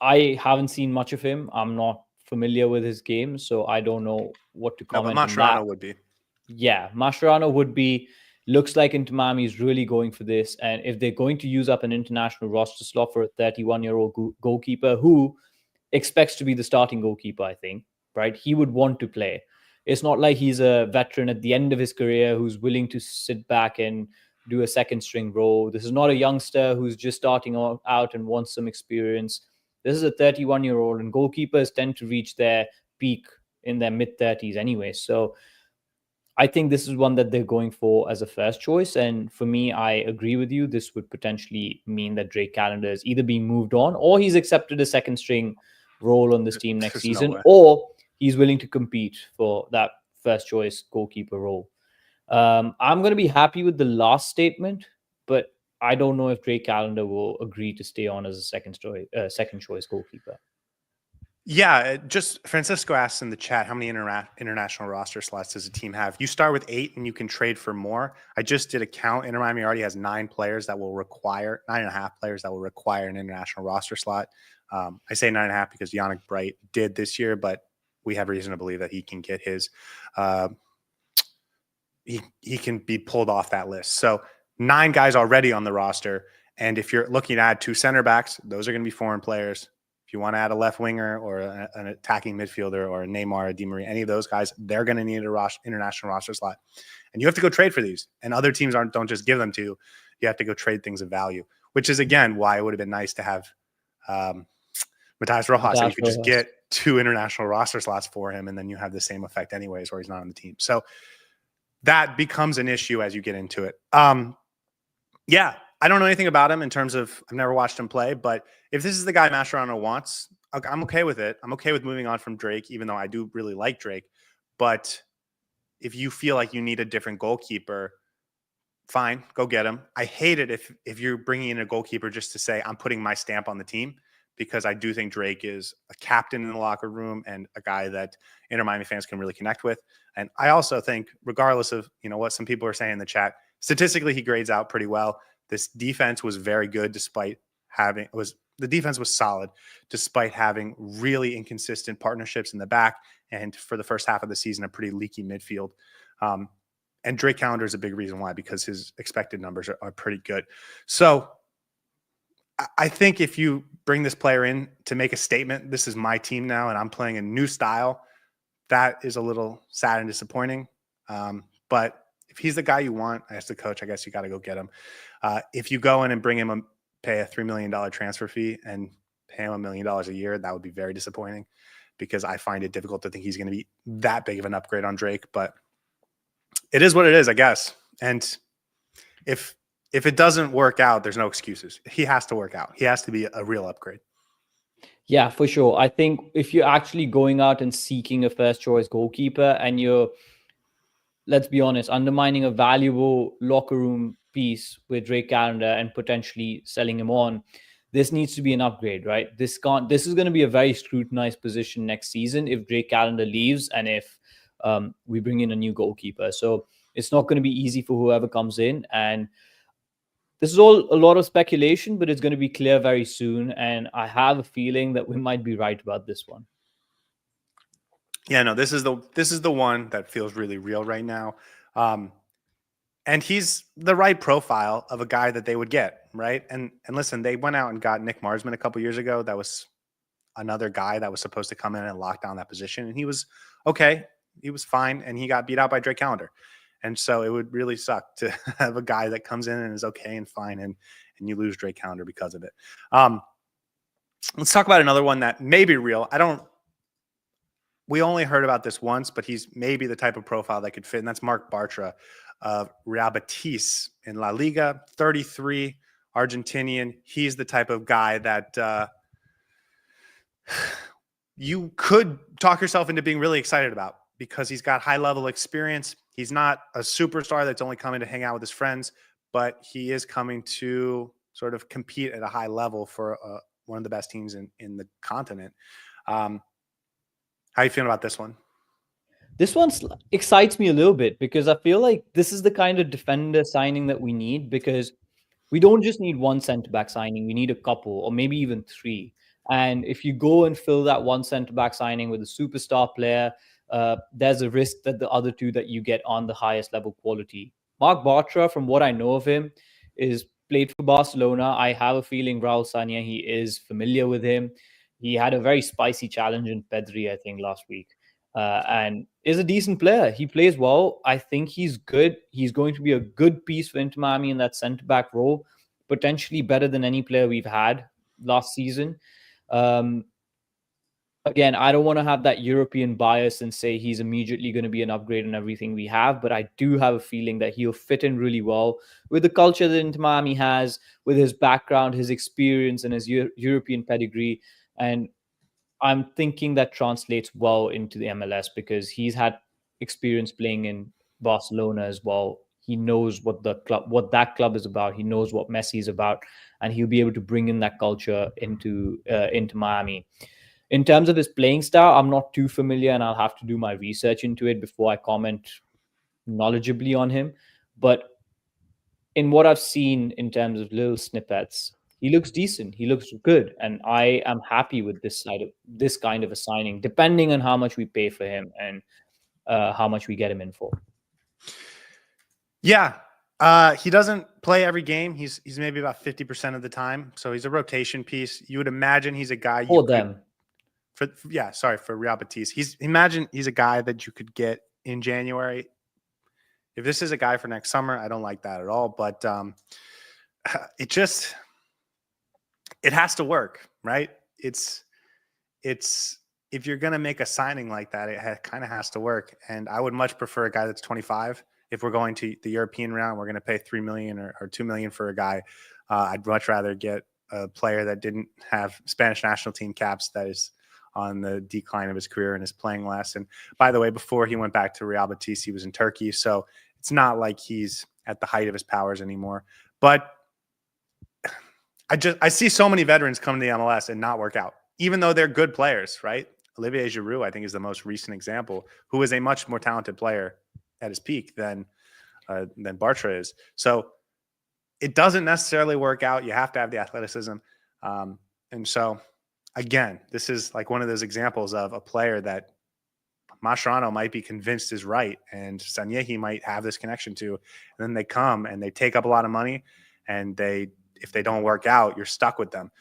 I haven't seen much of him. I'm not familiar with his game, so I don't know what to comment on that. Mascherano would be. Yeah, Mascherano would be. Looks like Inter Miami is really going for this. And if they're going to use up an international roster slot for a 31-year-old goalkeeper who expects to be the starting goalkeeper, I think, right? He would want to play. It's not like he's a veteran at the end of his career who's willing to sit back and do a second string role. This is not a youngster who's just starting out and wants some experience. This is a 31-year-old, and goalkeepers tend to reach their peak in their mid-30s anyway. So I think this is one that they're going for as a first choice. And for me, I agree with you. This would potentially mean that Drake Callender is either being moved on, or he's accepted a second string role on this team next season, or he's willing to compete for that first choice goalkeeper role. I'm going to be happy with the last statement, but I don't know if Drake Callender will agree to stay on as a second choice goalkeeper. Yeah, just Francisco asks in the chat, how many international roster slots does a team have? You start with 8 and you can trade for more. I just did a count. Inter Miami already has 9.5 players that will require an international roster slot. I say 9.5 because Yannick Bright did this year, but we have reason to believe that he can get his. He can be pulled off that list. So 9 guys already on the roster. And if you're looking to add 2 center backs, those are going to be foreign players. If you want to add a left winger or an attacking midfielder or a Neymar, a Di Maria, any of those guys, they're going to need an international roster slot. And you have to go trade for these. And other teams don't just give them to you. You have to go trade things of value, which is, again, why it would have been nice to have Matias Rozas. So you could just get 2 international roster slots for him, and then you have the same effect anyways, where he's not on the team. So that becomes an issue as you get into it. Yeah, I don't know anything about him in terms of I've never watched him play, but if this is the guy Mascherano wants, I'm okay with it. I'm okay with moving on from Drake, even though I do really like Drake. But if you feel like you need a different goalkeeper, fine, go get him. I hate it if you're bringing in a goalkeeper just to say I'm putting my stamp on the team, because I do think Drake is a captain in the locker room and a guy that Inter Miami fans can really connect with. And I also think, regardless of what some people are saying in the chat, statistically he grades out pretty well. This defense was very good despite the defense was solid despite having really inconsistent partnerships in the back, and for the first half of the season a pretty leaky midfield. And Drake Callender is a big reason why, because his expected numbers are pretty good. So I think if you bring this player in to make a statement, this is my team now and I'm playing a new style, that is a little sad and disappointing. But if he's the guy you want as the coach, I guess you got to go get him. If you go in and bring him pay a $3 million transfer fee and pay him $1 million a year, that would be very disappointing, because I find it difficult to think he's going to be that big of an upgrade on Drake. But it is what it is, I guess. And if it doesn't work out, there's no excuses. He has to work out. He has to be a real upgrade. Yeah, for sure. I think if you're actually going out and seeking a first choice goalkeeper and you're, let's be honest, undermining a valuable locker room piece with Drake Callender and potentially selling him on, this needs to be an upgrade, right? This is going to be a very scrutinized position next season if Drake Callender leaves and if we bring in a new goalkeeper. So it's not going to be easy for whoever comes in. And this is all a lot of speculation, but it's going to be clear very soon. And I have a feeling that we might be right about this one. Yeah, no, this is the one that feels really real right now. And he's the right profile of a guy that they would get, right? And listen, they went out and got Nick Marsman a couple years ago. That was another guy that was supposed to come in and lock down that position. And he was okay. He was fine. And he got beat out by Drake Callender. And so it would really suck to have a guy that comes in and is okay and fine, and you lose Drake Callender because of it. Let's talk about another one that may be real. We only heard about this once, but he's maybe the type of profile that could fit, and that's Marc Bartra of Real Betis in La Liga, 33, Argentinian. He's the type of guy that you could talk yourself into being really excited about, because he's got high-level experience. He's not a superstar that's only coming to hang out with his friends, but he is coming to sort of compete at a high level for one of the best teams in the continent. How are you feeling about this one? This one excites me a little bit, because I feel like this is the kind of defender signing that we need, because we don't just need one centre-back signing. We need a couple, or maybe even three. And if you go and fill that one centre-back signing with a superstar player, there's a risk that the other two that you get on the highest level quality. Marc Bartra, from what I know of him, is played for Barcelona. I have a feeling Raul Sanllehi is familiar with him. He had a very spicy challenge in Pedri, I think, last week. And is a decent player. He plays well. I think he's good. He's going to be a good piece for Inter Miami in that centre-back role, potentially better than any player we've had last season. Again, I don't want to have that European bias and say he's immediately going to be an upgrade on everything we have, but I do have a feeling that he'll fit in really well with the culture that Inter Miami has, with his background, his experience, and his European pedigree. And I'm thinking that translates well into the MLS, because he's had experience playing in Barcelona as well. He knows what that club is about. He knows what Messi is about, and he'll be able to bring in that culture into Miami. In terms of his playing style, I'm not too familiar, and I'll have to do my research into it before I comment knowledgeably on him. But in what I've seen in terms of little snippets, he looks decent. He looks good, and I am happy with this kind of a signing, depending on how much we pay for him and how much we get him in for. Yeah, he doesn't play every game. He's maybe about 50% of the time, so he's a rotation piece. You would imagine he's a guy for them. For Real Betis. Imagine he's a guy that you could get in January. If this is a guy for next summer, I don't like that at all. But it has to work, right? It's if you're gonna make a signing like that, it kind of has to work. And I would much prefer a guy that's 25 if we're going to the European round, we're going to pay $3 million or $2 million for a guy. I'd much rather get a player that didn't have Spanish national team caps, that is on the decline of his career and is playing less. And by the way, before he went back to Real Betis, he was in Turkey. So it's not like he's at the height of his powers anymore. But I see so many veterans come to the MLS and not work out, even though they're good players, right? Olivier Giroud, I think, is the most recent example, who is a much more talented player at his peak than Bartra is. So it doesn't necessarily work out. You have to have the athleticism. And so, again, this is like one of those examples of a player that Mascherano might be convinced is right, and Sanyehi might have this connection to. And then they come and they take up a lot of money, and if they don't work out, you're stuck with them.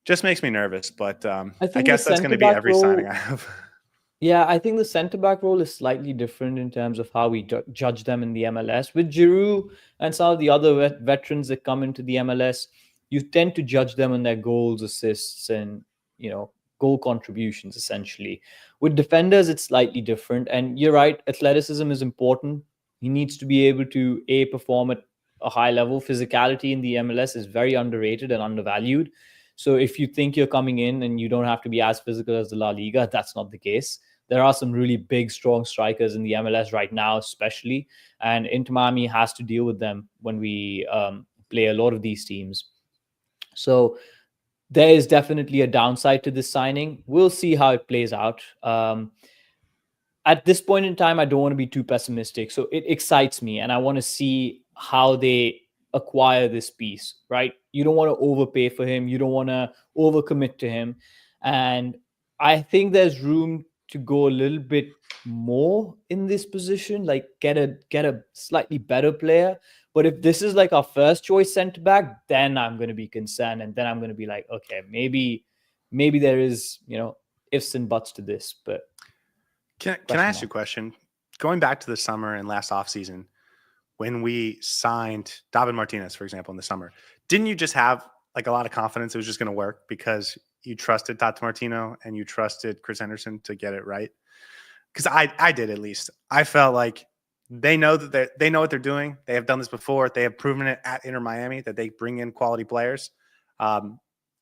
Just makes me nervous, but I guess that's going to be every signing I have. Yeah, I think the centre-back role is slightly different in terms of how we judge them in the MLS. With Giroud and some of the other veterans that come into the MLS, you tend to judge them on their goals, assists, and, goal contributions, essentially. With defenders, it's slightly different. And you're right, athleticism is important. He needs to be able to, perform at a high level. Physicality in the MLS is very underrated and undervalued. So if you think you're coming in and you don't have to be as physical as the La Liga, that's not the case. There are some really big, strong strikers in the MLS right now, especially. And Inter Miami has to deal with them when we play a lot of these teams. So there is definitely a downside to this signing. We'll see how it plays out. At this point in time, I don't want to be too pessimistic. So it excites me, and I want to see how they acquire this piece, right? You don't want to overpay for him. You don't want to overcommit to him. And I think there's room to go a little bit more in this position, like get a slightly better player. But if this is like our first choice center back, then I'm going to be concerned. And then I'm going to be like, okay, maybe there is, ifs and buts to this. But can I ask you a question? Going back to the summer and last offseason, when we signed David Martinez, for example, in the summer, didn't you just have like a lot of confidence it was just going to work because you trusted Tata Martino and you trusted Chris Henderson to get it right? Because I did, at least. I felt like they know that they know what they're doing. They have done this before. They have proven it at Inter Miami that they bring in quality players. And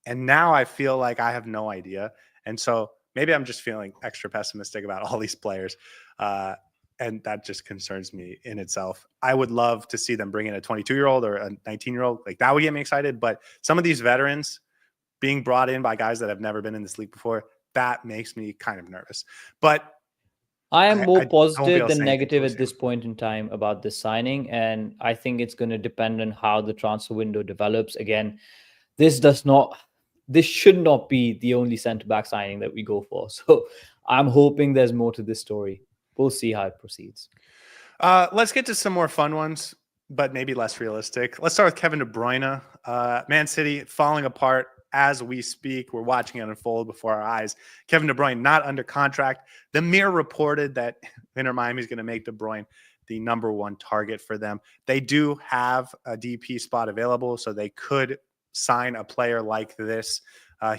now I feel like I have no idea. And so maybe I'm just feeling extra pessimistic about all these players. And that just concerns me in itself. I would love to see them bring in a 22-year-old or a 19-year-old. Like, that would get me excited. But some of these veterans being brought in by guys that have never been in this league before, that makes me kind of nervous. But I am more positive than negative at this point in time about this signing. And I think it's going to depend on how the transfer window develops. Again, this should not be the only centre-back signing that we go for. So I'm hoping there's more to this story. We'll see how it proceeds. Let's get to some more fun ones, but maybe less realistic. Let's start with Kevin De Bruyne. Man City falling apart as we speak. We're watching it unfold before our eyes. Kevin De Bruyne not under contract. The Mirror reported that Inter Miami is going to make De Bruyne the number one target for them. They do have a DP spot available, so they could sign a player like this.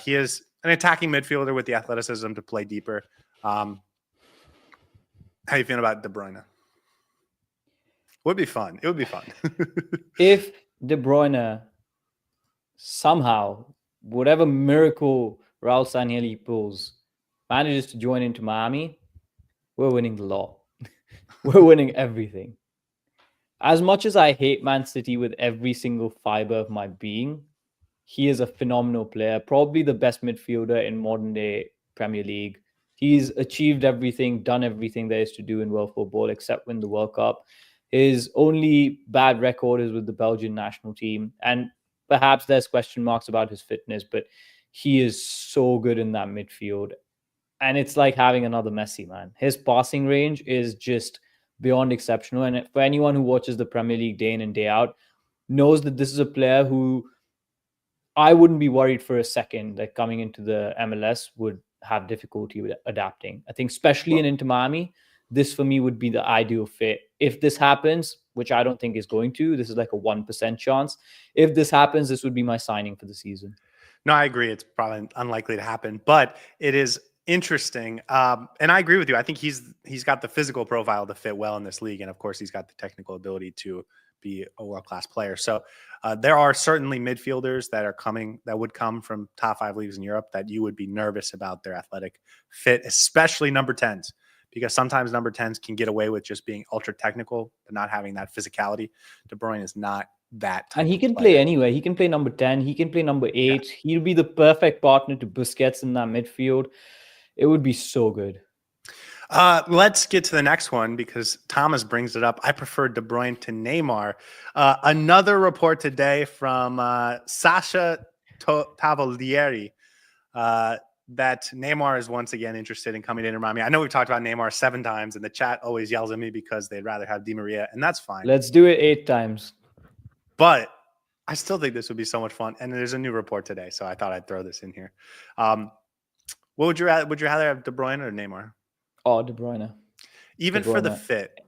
He is an attacking midfielder with the athleticism to play deeper. How you feeling about De Bruyne? Would be fun. It would be fun. If De Bruyne somehow, whatever miracle Raul Sanllehi pulls, manages to join into Miami, we're winning the lot. We're winning everything. As much as I hate Man City with every single fiber of my being, he is a phenomenal player, probably the best midfielder in modern day Premier League. He's achieved everything, done everything there is to do in world football, except win the World Cup. His only bad record is with the Belgian national team. And perhaps there's question marks about his fitness, but he is so good in that midfield. And it's like having another Messi, man. His passing range is just beyond exceptional. And for anyone who watches the Premier League day in and day out, knows that this is a player who I wouldn't be worried for a second that coming into the MLS would have difficulty with adapting. I think especially in Inter Miami, this for me would be the ideal fit. If this happens, which I don't think is going to, this is like a 1% chance. If this happens, this would be my signing for the season. No, I agree. It's probably unlikely to happen, but it is interesting. And I agree with you. I think he's got the physical profile to fit well in this league, and of course, he's got the technical ability to be a world-class player. So there are certainly midfielders that would come from top 5 leagues in Europe that you would be nervous about their athletic fit, especially number 10s, because sometimes number 10s can get away with just being ultra technical but not having that physicality. De Bruyne is not that type And he of can player. play anywhere. He can play number 10. He can play number 8. Yeah. He'll be the perfect partner to Busquets in that midfield. It would be so good. Let's get to the next one because Thomas brings it up. I prefer De Bruyne to Neymar. Another report today from Sasha Tavolieri that Neymar is once again interested in coming to Inter Miami. I know we've talked about Neymar 7 times, and the chat always yells at me because they'd rather have Di Maria, and that's fine. Let's do it 8 times. But I still think this would be so much fun. And there's a new report today, so I thought I'd throw this in here. What would you rather? Would you rather have De Bruyne or Neymar? Oh, De Bruyne. Even for the fit.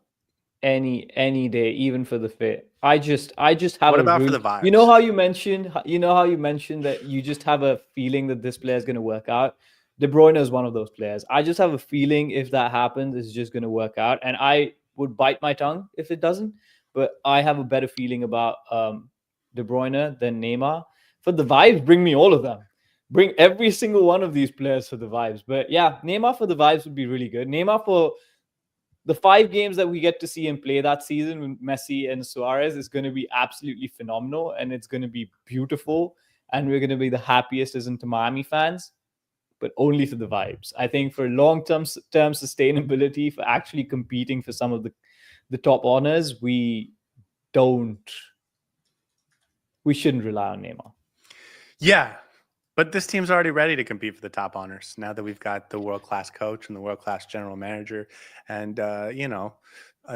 Any day, even for the fit. I just have. What about for the vibes? You know how you mentioned that you just have a feeling that this player is going to work out. De Bruyne is one of those players. I just have a feeling if that happens, it's just going to work out, and I would bite my tongue if it doesn't. But I have a better feeling about De Bruyne than Neymar. For the vibes, bring me all of them. Bring every single one of these players for the vibes. But yeah, Neymar for the vibes would be really good. Neymar for the 5 games that we get to see him play that season with Messi and Suarez is going to be absolutely phenomenal, and it's going to be beautiful, and we're going to be the happiest as Inter Miami fans, but only for the vibes. I think for long-term sustainability, for actually competing for some of the top honors, we shouldn't rely on Neymar. Yeah, but this team's already ready to compete for the top honors now that we've got the world-class coach and the world-class general manager and, a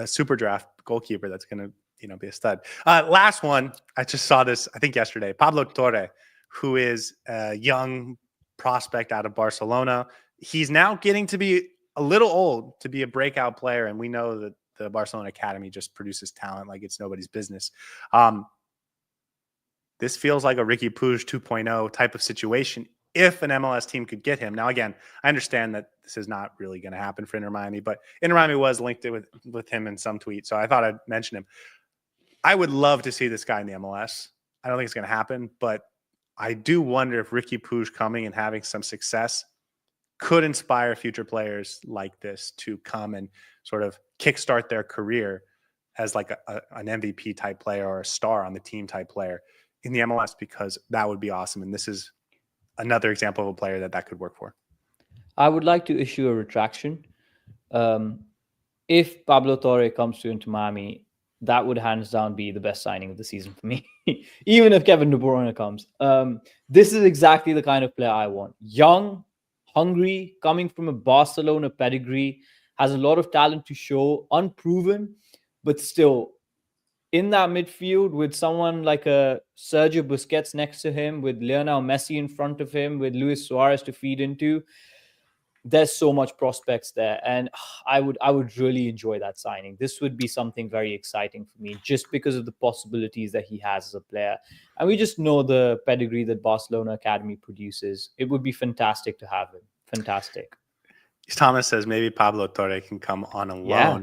super draft goalkeeper that's going to, be a stud. Last one, I just saw this, I think yesterday, Pablo Torre, who is a young prospect out of Barcelona. He's now getting to be a little old to be a breakout player, and we know that the Barcelona Academy just produces talent like it's nobody's business. This feels like a Ricky Puig 2.0 type of situation if an MLS team could get him. Now, again, I understand that this is not really going to happen for Inter Miami, but Inter Miami was linked with him in some tweet, so I thought I'd mention him. I would love to see this guy in the MLS. I don't think it's going to happen, but I do wonder if Ricky Puig coming and having some success could inspire future players like this to come and sort of kickstart their career as like an MVP type player or a star on the team type player in the MLS, because that would be awesome. And this is another example of a player that could work for. I would like to issue a retraction. If Pablo Torre comes to Inter Miami, that would hands down be the best signing of the season for me. Even if Kevin De Bruyne comes. This is exactly the kind of player I want. Young, hungry, coming from a Barcelona pedigree, has a lot of talent to show, unproven, but still in that midfield with someone like a Sergio Busquets next to him, with Lionel Messi in front of him, with Luis Suarez to feed into. There's so much prospects there, and I would really enjoy that signing. This would be something very exciting for me just because of the possibilities that he has as a player. And we just know the pedigree that Barcelona Academy produces. It would be fantastic to have him. Fantastic. Thomas says maybe Pablo Torre can come on a loan. Yeah.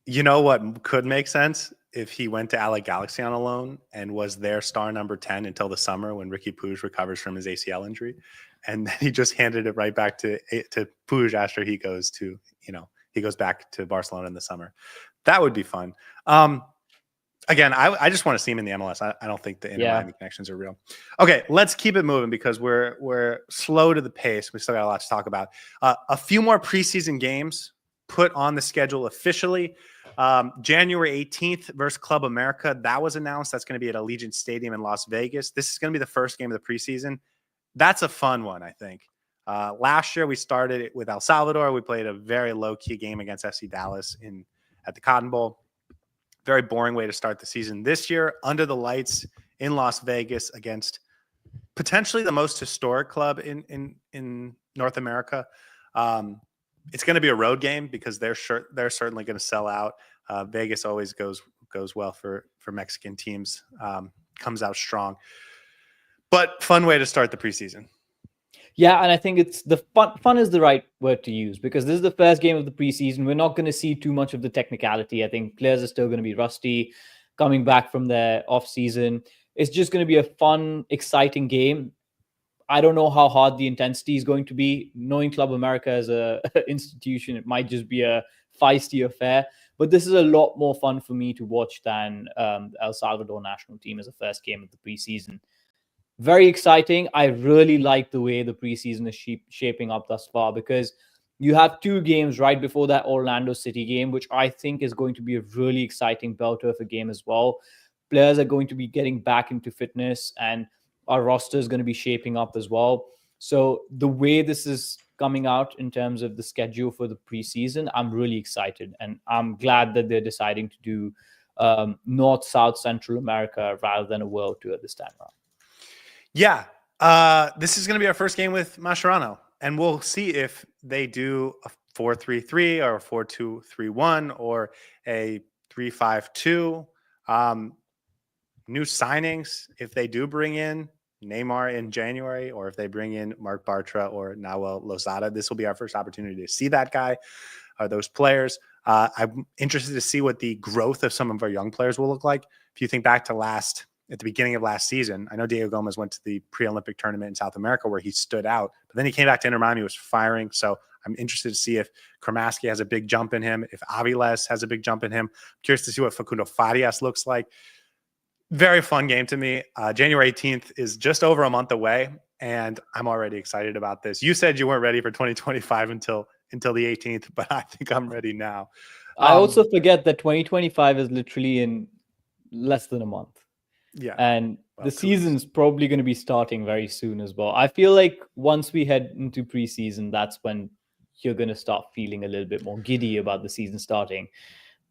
You know what could make sense? If he went to LA Galaxy on a loan and was their star number 10 until the summer when Ricky Puig recovers from his ACL injury. And then he just handed it right back to Puig after he goes to, he goes back to Barcelona in the summer. That would be fun. Again, I just want to see him in the MLS. I don't think the Inter Miami connections are real. Okay, let's keep it moving because we're slow to the pace. We still got a lot to talk about. A few more preseason games put on the schedule officially. January 18th versus Club America. That was announced. That's going to be at Allegiant Stadium in Las Vegas. This is going to be the first game of the preseason. That's a fun one, I think. Last year, we started it with El Salvador. We played a very low-key game against FC Dallas at the Cotton Bowl. Very boring way to start the season. This year, under the lights in Las Vegas against potentially the most historic club in North America. It's going to be a road game because they're certainly going to sell out. Vegas always goes well for Mexican teams. Comes out strong. But fun way to start the preseason. Yeah, and I think it's the fun. Fun is the right word to use because this is the first game of the preseason. We're not going to see too much of the technicality. I think players are still going to be rusty, coming back from their off season. It's just going to be a fun, exciting game. I don't know how hard the intensity is going to be. Knowing Club America as a institution, it might just be a feisty affair. But this is a lot more fun for me to watch than El Salvador national team as a first game of the preseason. Very exciting. I really like the way the preseason is shaping up thus far because you have two games right before that Orlando City game, which I think is going to be a really exciting belter of a game as well. Players are going to be getting back into fitness and our roster is going to be shaping up as well. So the way this is coming out in terms of the schedule for the preseason, I'm really excited and I'm glad that they're deciding to do North, South, Central America rather than a world tour this time around. Yeah. This is going to be our first game with Mascherano, and we'll see if they do a 4-3-3 or a 4-2-3-1 or a 3-5-2. New signings, if they do bring in Neymar in January, or if they bring in Mark Bartra or Nahuel Lozada, this will be our first opportunity to see that guy, those players. I'm interested to see what the growth of some of our young players will look like. If you think back to at the beginning of last season, I know Diego Gomez went to the pre-Olympic tournament in South America where he stood out, but then he came back to Inter Miami, was firing. So I'm interested to see if Kramaski has a big jump in him, if Aviles has a big jump in him. I'm curious to see what Facundo Farias looks like. Very fun game to me. January 18th is just over a month away, and I'm already excited about this. You said you weren't ready for 2025 until the 18th, but I think I'm ready now. I also forget that 2025 is literally in less than a month. Yeah. And the season's probably going to be starting very soon as well. I feel like once we head into preseason, that's when you're going to start feeling a little bit more giddy about the season starting.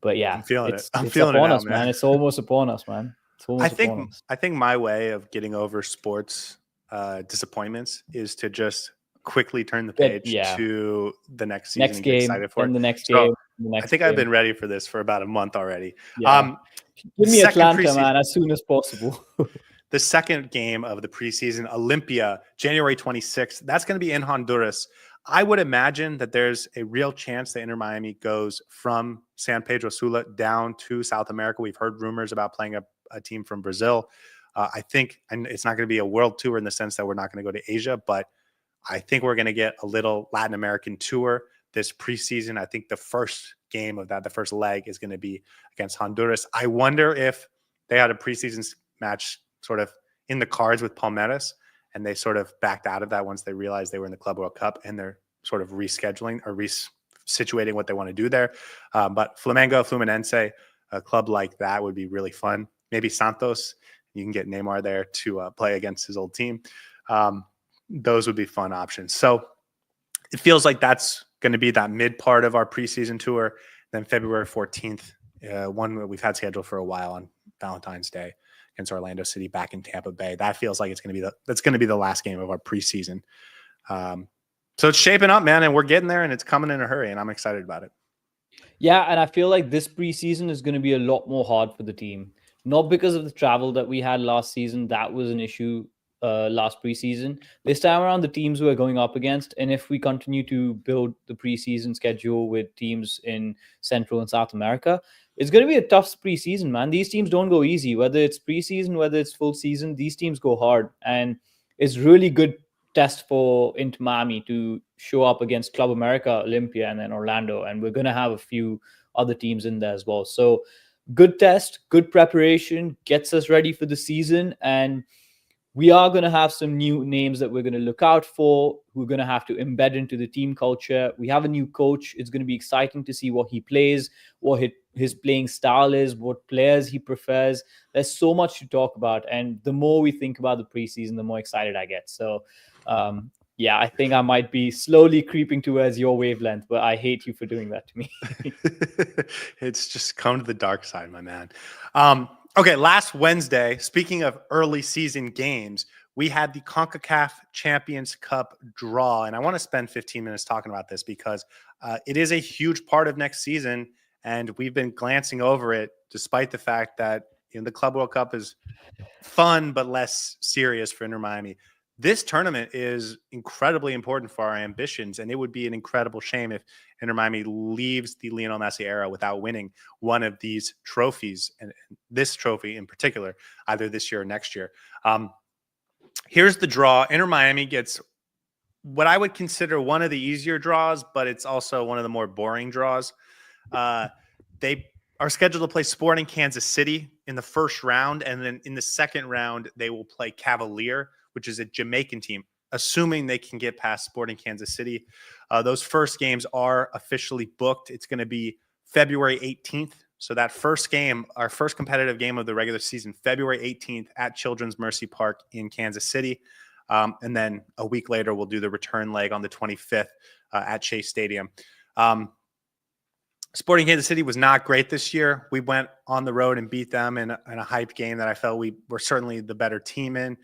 But yeah, I'm feeling it. It's feeling upon it now, us, man. It's almost upon us, man. It's almost upon us. I think my way of getting over sports disappointments is to just quickly turn the page to the next season and get excited for it. The next game. I think I've been ready for this for about a month already. Yeah. Give me Atlanta, man, as soon as possible. The second game of the preseason, Olympia, January 26th. That's going to be in Honduras. I would imagine that there's a real chance that Inter Miami goes from San Pedro Sula down to South America. We've heard rumors about playing a team from Brazil. I think, and it's not going to be a world tour in the sense that we're not going to go to Asia, but I think we're going to get a little Latin American tour this preseason. I think the first game of that, the first leg, is going to be against Honduras. I wonder if they had a preseason match sort of in the cards with Palmeiras, and they sort of backed out of that once they realized they were in the Club World Cup, and they're sort of rescheduling or resituating what they want to do there. But Flamengo, Fluminense, a club like that would be really fun. Maybe Santos, you can get Neymar there to play against his old team. Those would be fun options. So it feels like that's going to be that mid part of our preseason tour. Then February 14th, one that we've had scheduled for a while on Valentine's Day against Orlando City back in Tampa Bay. That feels like that's going to be the last game of our preseason. So it's shaping up, man, and we're getting there, and it's coming in a hurry, and I'm excited about it. Yeah, and I feel like this preseason is going to be a lot more hard for the team. Not because of the travel that we had last season. That was an issue last preseason. This time around, the teams we're going up against, and if we continue to build the preseason schedule with teams in Central and South America, it's going to be a tough preseason, man. These teams don't go easy. Whether it's preseason, whether it's full season, these teams go hard. And it's really good test for Inter Miami to show up against Club America, Olympia, and then Orlando. And we're going to have a few other teams in there as well. So good test, good preparation, gets us ready for the season. And we are going to have some new names that we're going to look out for. We're going to have to embed into the team culture. We have a new coach. It's going to be exciting to see what he plays, what his playing style is, what players he prefers. There's so much to talk about. And the more we think about the preseason, the more excited I get. So, yeah, I think I might be slowly creeping towards your wavelength, but I hate you for doing that to me. It's just come to the dark side, my man. Okay, last Wednesday, speaking of early season games, we had the CONCACAF Champions Cup draw, and I want to spend 15 minutes talking about this because it is a huge part of next season, and we've been glancing over it despite the fact that the Club World Cup is fun but less serious for Inter Miami. this tournament is incredibly important for our ambitions, and it would be an incredible shame if Inter Miami leaves the Lionel Messi era without winning one of these trophies, and this trophy in particular, either this year or next year. Here's the draw. Inter Miami gets what I would consider one of the easier draws, but it's also one of the more boring draws. They are scheduled to play Sporting Kansas City in the first round, and then in the second round, they will play Cavalier, which is a Jamaican team, assuming they can get past Sporting Kansas City. Those first games are officially booked. It's going to be February 18th. So that first game, our first competitive game of the regular season, February 18th at Children's Mercy Park in Kansas City. And then a week later, we'll do the return leg on the 25th at Chase Stadium. Sporting Kansas City was not great this year. We went on the road and beat them in a hype game that I felt we were certainly the better team in.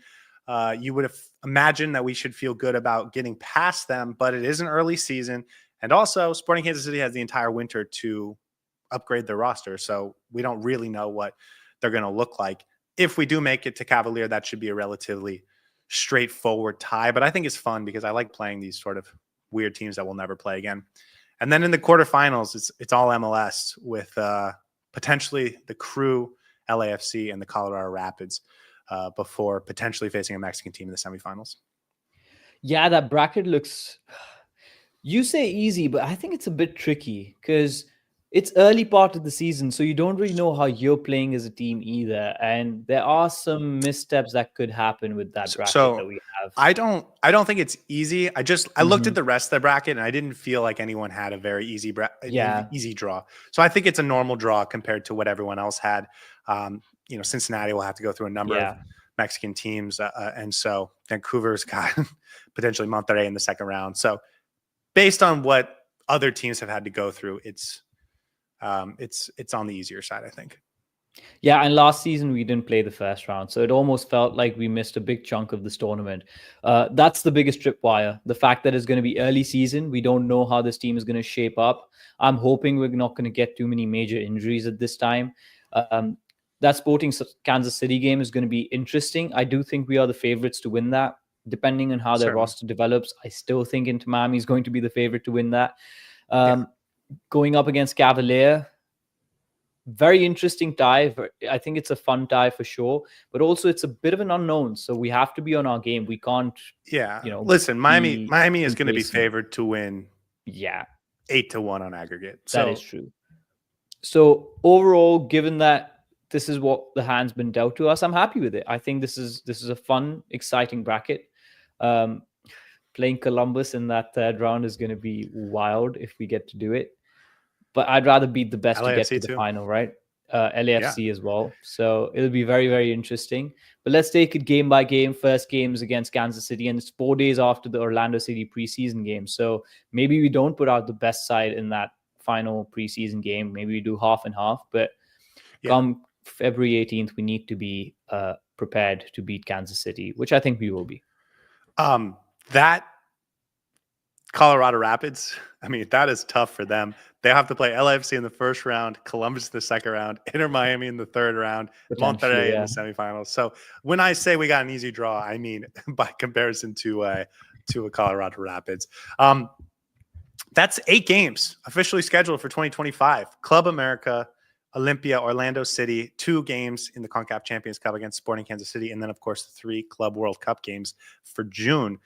You would have imagined that we should feel good about getting past them, but it is an early season. And also, Sporting Kansas City has the entire winter to upgrade their roster. So we don't really know what they're going to look like. If we do make it to Cavalier, that should be a relatively straightforward tie. But I think it's fun because I like playing these sort of weird teams that we'll never play again. And then in the quarterfinals, it's all MLS with potentially the Crew, LAFC, and the Colorado Rapids before potentially facing a Mexican team in the semifinals. Yeah, that bracket looks, you say easy, but I think it's a bit tricky because it's early part of the season, so you don't really know how you're playing as a team either. And there are some missteps that could happen with that bracket that we have. I don't think it's easy. I looked at the rest of the bracket and I didn't feel like anyone had a very easy easy draw. So I think it's a normal draw compared to what everyone else had. Cincinnati will have to go through a number of Mexican teams, and so Vancouver's got potentially Monterrey in the second round. So based on what other teams have had to go through, it's on the easier side, I think. Yeah, and last season we didn't play the first round, so it almost felt like we missed a big chunk of this tournament. That's the biggest tripwire. The fact that it's going to be early season, we don't know how this team is going to shape up. I'm hoping we're not going to get too many major injuries at this time. That Sporting Kansas City game is going to be interesting. I do think we are the favorites to win that. Depending on how their roster develops, I still think Inter Miami is going to be the favorite to win that. Going up against Cavalier, very interesting tie. I think it's a fun tie for sure, but also it's a bit of an unknown. So we have to be on our game. We can't. Yeah. Listen, Miami is going to be favored to win. Yeah. 8-1 on aggregate. That is true. So overall, given that this is what the hand's been dealt to us, I'm happy with it. I think this is a fun, exciting bracket. Playing Columbus in that third round is going to be wild if we get to do it. But I'd rather beat the best to get to the final, right? LAFC as well. So it'll be very, very interesting. But let's take it game by game. First game's against Kansas City, and it's 4 days after the Orlando City preseason game. So maybe we don't put out the best side in that final preseason game. Maybe we do half and half. But come February 18th, we need to be prepared to beat Kansas City, which I think we will be. That Colorado Rapids, I mean, that is tough for them. They have to play LAFC in the first round, Columbus in the second round, Inter Miami in the third round, Monterrey in the semifinals. So when I say we got an easy draw, I mean by comparison to a Colorado Rapids. That's 8 games officially scheduled for 2025. Club America, Olympia, Orlando City, 2 games in the CONCACAF Champions Cup against Sporting Kansas City, and then, of course, the 3 Club World Cup games for June.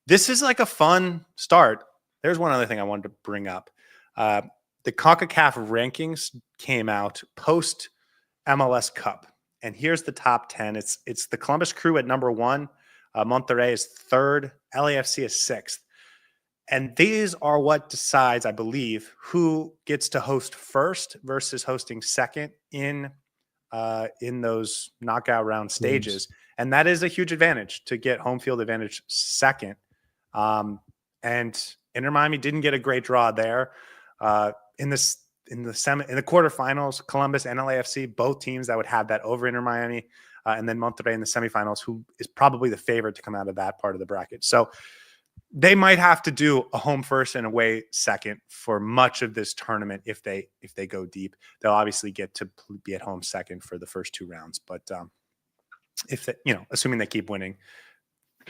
This is like a fun start. There's one other thing I wanted to bring up. The CONCACAF rankings came out post MLS Cup, and here's the top 10. It's the Columbus Crew at number 1. Monterrey is 3rd. LAFC is 6th. And these are what decides, I believe, who gets to host first versus hosting second in those knockout round stages. And that is a huge advantage to get home field advantage second. And Inter Miami didn't get a great draw there. In the quarterfinals, Columbus and LAFC, both teams that would have that over Inter Miami, and then Monterrey in the semifinals, who is probably the favorite to come out of that part of the bracket. So they might have to do a home first and away second for much of this tournament if they go deep. They'll obviously get to be at home second for the first 2 rounds. But if they, assuming they keep winning,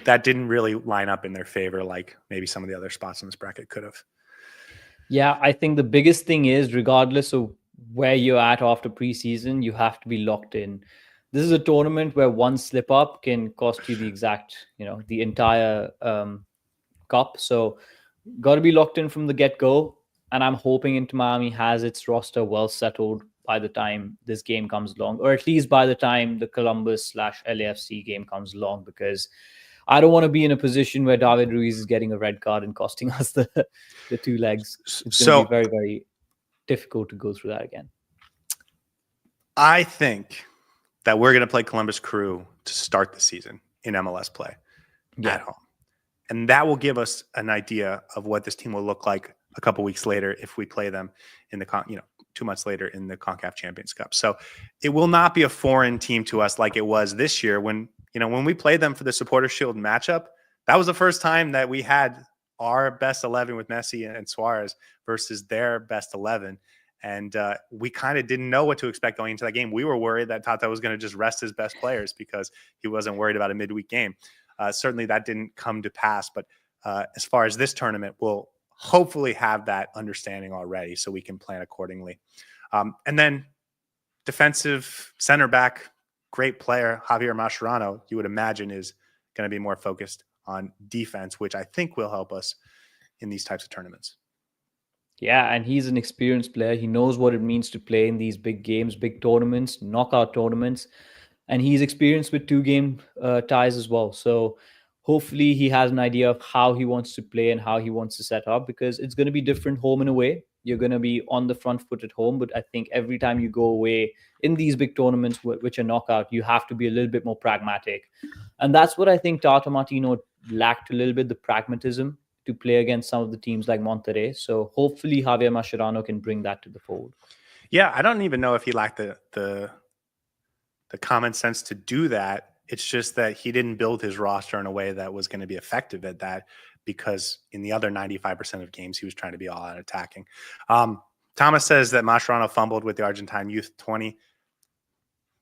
that didn't really line up in their favor like maybe some of the other spots in this bracket could have. Yeah, I think the biggest thing is, regardless of where you're at after preseason, you have to be locked in. This is a tournament where one slip up can cost you the exact, the entire cup. So, got to be locked in from the get go. And I'm hoping Inter Miami has its roster well settled by the time this game comes along, or at least by the time the Columbus/LAFC game comes along, because I don't want to be in a position where David Ruiz is getting a red card and costing us the two legs. It's going to be very, very difficult to go through that again. I think that we're going to play Columbus Crew to start the season in MLS play at home. And that will give us an idea of what this team will look like a couple weeks later if we play them in the 2 months later in the CONCACAF Champions Cup. So it will not be a foreign team to us like it was this year when we played them for the Supporter Shield matchup. That was the first time that we had our best 11 with Messi and Suarez versus their best 11. And we kind of didn't know what to expect going into that game. We were worried that Tata was going to just rest his best players because he wasn't worried about a midweek game. Certainly that didn't come to pass. But as far as this tournament, we'll hopefully have that understanding already so we can plan accordingly. And then defensive center back, great player, Javier Mascherano, you would imagine is going to be more focused on defense, which I think will help us in these types of tournaments. Yeah, and he's an experienced player. He knows what it means to play in these big games, big tournaments, knockout tournaments. And he's experienced with 2-game ties as well. So hopefully he has an idea of how he wants to play and how he wants to set up, because it's going to be different home and away. You're going to be on the front foot at home. But I think every time you go away in these big tournaments, which are knockout, you have to be a little bit more pragmatic. And that's what I think Tata Martino lacked a little bit, the pragmatism to play against some of the teams like Monterrey. So hopefully Javier Mascherano can bring that to the fold. Yeah, I don't even know if he lacked the common sense to do that. It's just that he didn't build his roster in a way that was going to be effective at that, because in the other 95% of games, he was trying to be all out attacking. Thomas says that Mascherano fumbled with the Argentine Youth 20.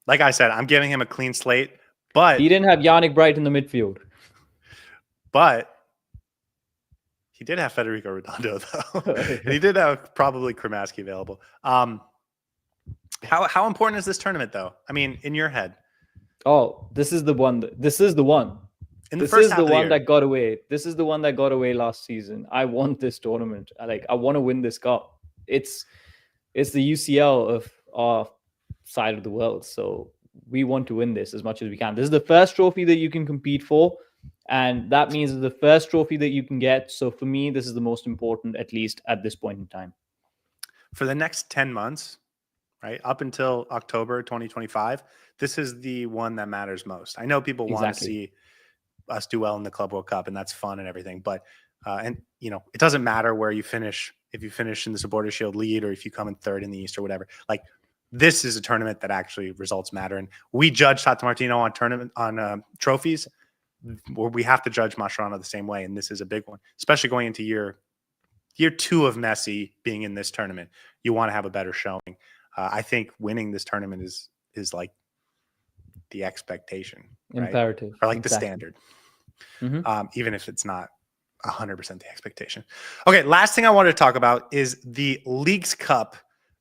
Like I said, I'm giving him a clean slate, but he didn't have Yannick Bright in the midfield. But he did have Federico Redondo, though. And he did have probably Kremaski available. How important is this tournament, though? I mean, in your head. Oh, this is the one. This is the one. This is the one that got away. This is the one that got away last season. I want this tournament. I want to win this cup. It's the UCL of our side of the world. So we want to win this as much as we can. This is the first trophy that you can compete for. And that means it's the first trophy that you can get. So for me, this is the most important, at least at this point in time. For the next 10 months, right, up until October 2025, this is the one that matters most. I know people want to see us do well in the Club World Cup, and that's fun and everything. But, it doesn't matter where you finish, if you finish in the Supporter Shield lead or if you come in third in the East or whatever. Like, this is a tournament that actually results matter. And we judge Tata Martino on trophies, where we have to judge Mascherano the same way. And this is a big one, especially going into year 2 of Messi being in this tournament. You want to have a better showing. I think winning this tournament is like the expectation, right? Imperative, or like the standard, even if it's not 100% the expectation. Okay, last thing I wanted to talk about is the Leagues Cup.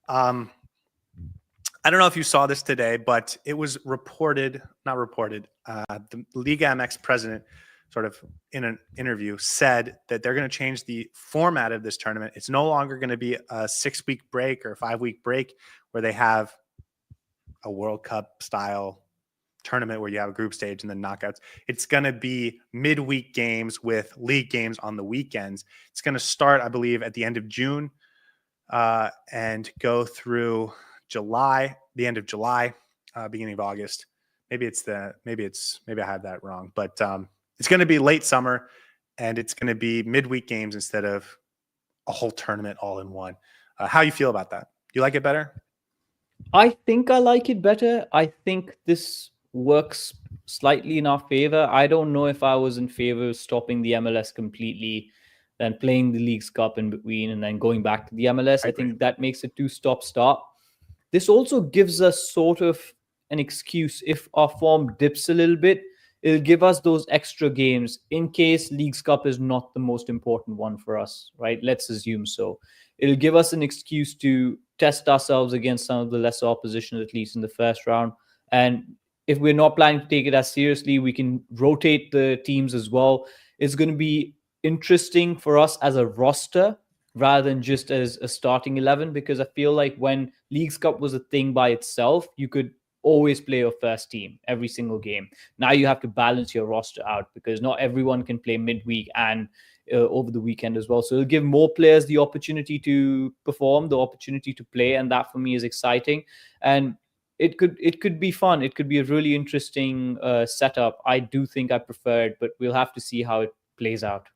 I don't know if you saw this today, but it was not reported. The Liga MX president, sort of in an interview, said that they're going to change the format of this tournament. It's no longer going to be a 6-week break or a 5-week break where they have a World Cup style tournament where you have a group stage and then knockouts. It's going to be midweek games with league games on the weekends. It's going to start, I believe, at the end of June and go through July, the end of July, beginning of August. Maybe I have that wrong, but it's going to be late summer and it's going to be midweek games instead of a whole tournament all in one. How you feel about that? You like it better? I think I like it better. I think this works slightly in our favor. I don't know if I was in favor of stopping the MLS completely, then playing the Leagues Cup in between and then going back to the MLS. I think that makes it 2-stop start. This also gives us sort of an excuse if our form dips a little bit. it'll give us those extra games in case Leagues Cup is not the most important one for us, right? Let's assume so. It'll give us an excuse to test ourselves against some of the lesser opposition, at least in the first round. And if we're not planning to take it as seriously, we can rotate the teams as well. It's going to be interesting for us as a roster rather than just as a starting 11, because I feel like when Leagues Cup was a thing by itself, you could always play your first team every single game. Now you have to balance your roster out because not everyone can play midweek and over the weekend as well. So it'll give more players the opportunity to perform, the opportunity to play, and that for me is exciting. And it could be fun. It could be a really interesting setup. I do think I prefer it, but we'll have to see how it plays out.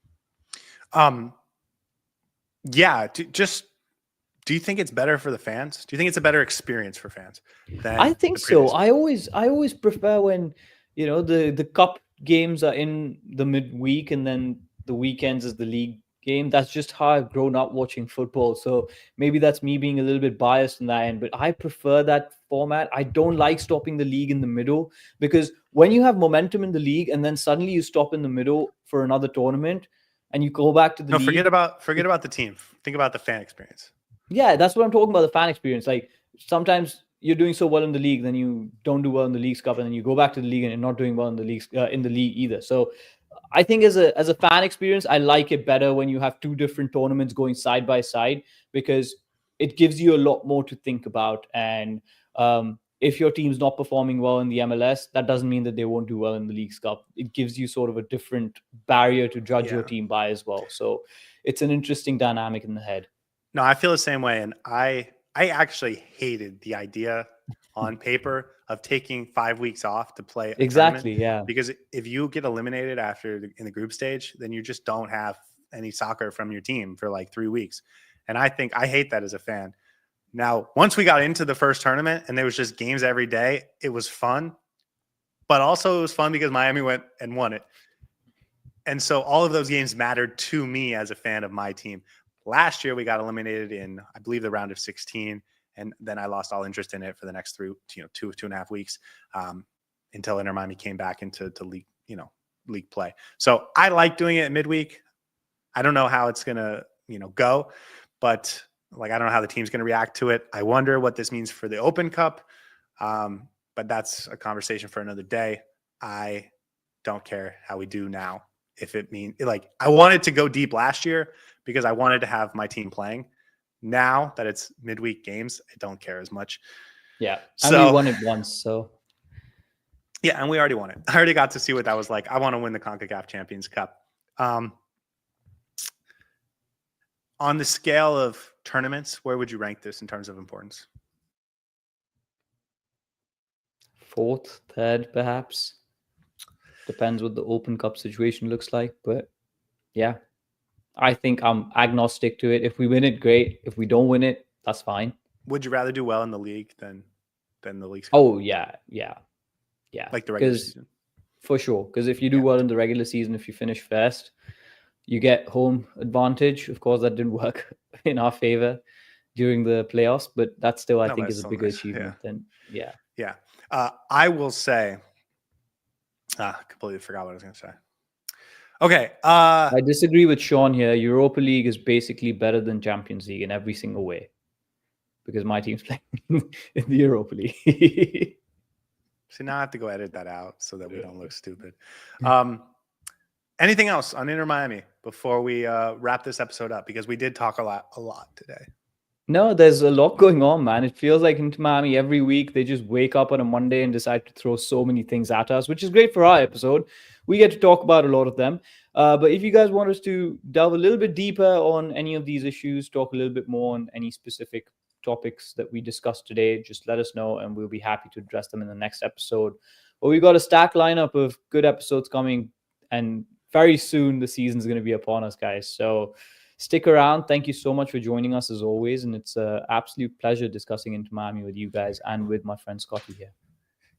Yeah, do you think it's better for the fans? Do you think it's a better experience for fans? I think so. I always prefer when, you know, the cup games are in the midweek and then the weekends is the league game. That's just how I've grown up watching football. So maybe that's me being a little bit biased in that end, but I prefer that format. I don't like stopping the league in the middle, because when you have momentum in the league and then suddenly you stop in the middle for another tournament and you go back to the league. Forget about the team. Think about the fan experience. Yeah, that's what I'm talking about, the fan experience. Like sometimes you're doing so well in the league, then you don't do well in the Leagues Cup, and then you go back to the league and you're not doing well in the league either. So I think as a fan experience, I like it better when you have two different tournaments going side by side, because it gives you a lot more to think about. And if your team's not performing well in the MLS, that doesn't mean that they won't do well in the Leagues Cup. It gives you sort of a different barrier to judge your team by as well. So it's an interesting dynamic in the head. No, I feel the same way. And I actually hated the idea on paper of taking 5 weeks off to play a Exactly, tournament. yeah. Because if you get eliminated in the group stage, then you just don't have any soccer from your team for like 3 weeks. And I hate that as a fan. Now, once we got into the first tournament and there was just games every day, it was fun. But also it was fun because Miami went and won it. And so all of those games mattered to me as a fan of my team. Last year, we got eliminated in, I believe, the round of 16. And then I lost all interest in it for the next two and a half weeks until Inter Miami came back into league play. So I like doing it at midweek. I don't know how it's going to, go, but I don't know how the team's going to react to it. I wonder what this means for the Open Cup. But that's a conversation for another day. I don't care how we do now. If it means I wanted to go deep last year because I wanted to have my team playing. Now that it's midweek games, I don't care as much. Yeah. And we won it once. So yeah, and we already won it. I already got to see what that was like. I want to win the CONCACAF Champions Cup. On the scale of tournaments, where would you rank this in terms of importance? 4th, 3rd, perhaps. Depends what the Open Cup situation looks like. But yeah, I think I'm agnostic to it. If we win it, great. If we don't win it, that's fine. Would you rather do well in the league than the Leagues Cup? Oh, yeah. Like the regular season? For sure. Because if you do well in the regular season, if you finish first, you get home advantage. Of course, that didn't work in our favor during the playoffs, but that still, I think, is a bigger achievement than, yeah. I will say, completely forgot what I was going to say. Okay. I disagree with Sean here. Europa League is basically better than Champions League in every single way, because my team's playing in the Europa League. See, now I have to go edit that out so that we don't look stupid. Anything else on Inter Miami before we wrap this episode up? Because we did talk a lot today. No, there's a lot going on, man. It feels like Inter Miami every week, they just wake up on a Monday and decide to throw so many things at us, which is great for our episode. We get to talk about a lot of them. But if you guys want us to delve a little bit deeper on any of these issues, talk a little bit more on any specific topics that we discussed today, just let us know and we'll be happy to address them in the next episode. But we've got a stacked lineup of good episodes coming, and very soon the season's going to be upon us, guys. So stick around. Thank you so much for joining us as always. And it's an absolute pleasure discussing Inter Miami with you guys and with my friend Scotty here.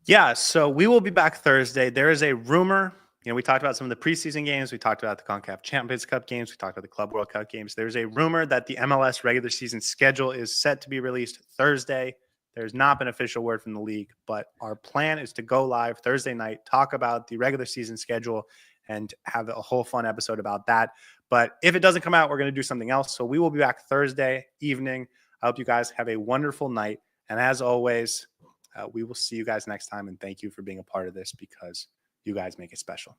Yeah, so we will be back Thursday. There is a rumor. We talked about some of the preseason games. We talked about the CONCACAF Champions Cup games. We talked about the Club World Cup games. There's a rumor that the MLS regular season schedule is set to be released Thursday. There's not been official word from the league, but our plan is to go live Thursday night, talk about the regular season schedule, and have a whole fun episode about that. But if it doesn't come out, we're going to do something else. So we will be back Thursday evening. I hope you guys have a wonderful night. And as always, we will see you guys next time. And thank you for being a part of this because you guys make it special.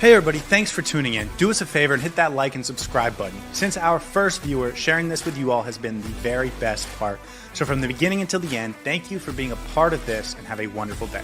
Hey everybody, thanks for tuning in. Do us a favor and hit that like and subscribe button. Since our first viewer, sharing this with you all has been the very best part. So from the beginning until the end, thank you for being a part of this and have a wonderful day.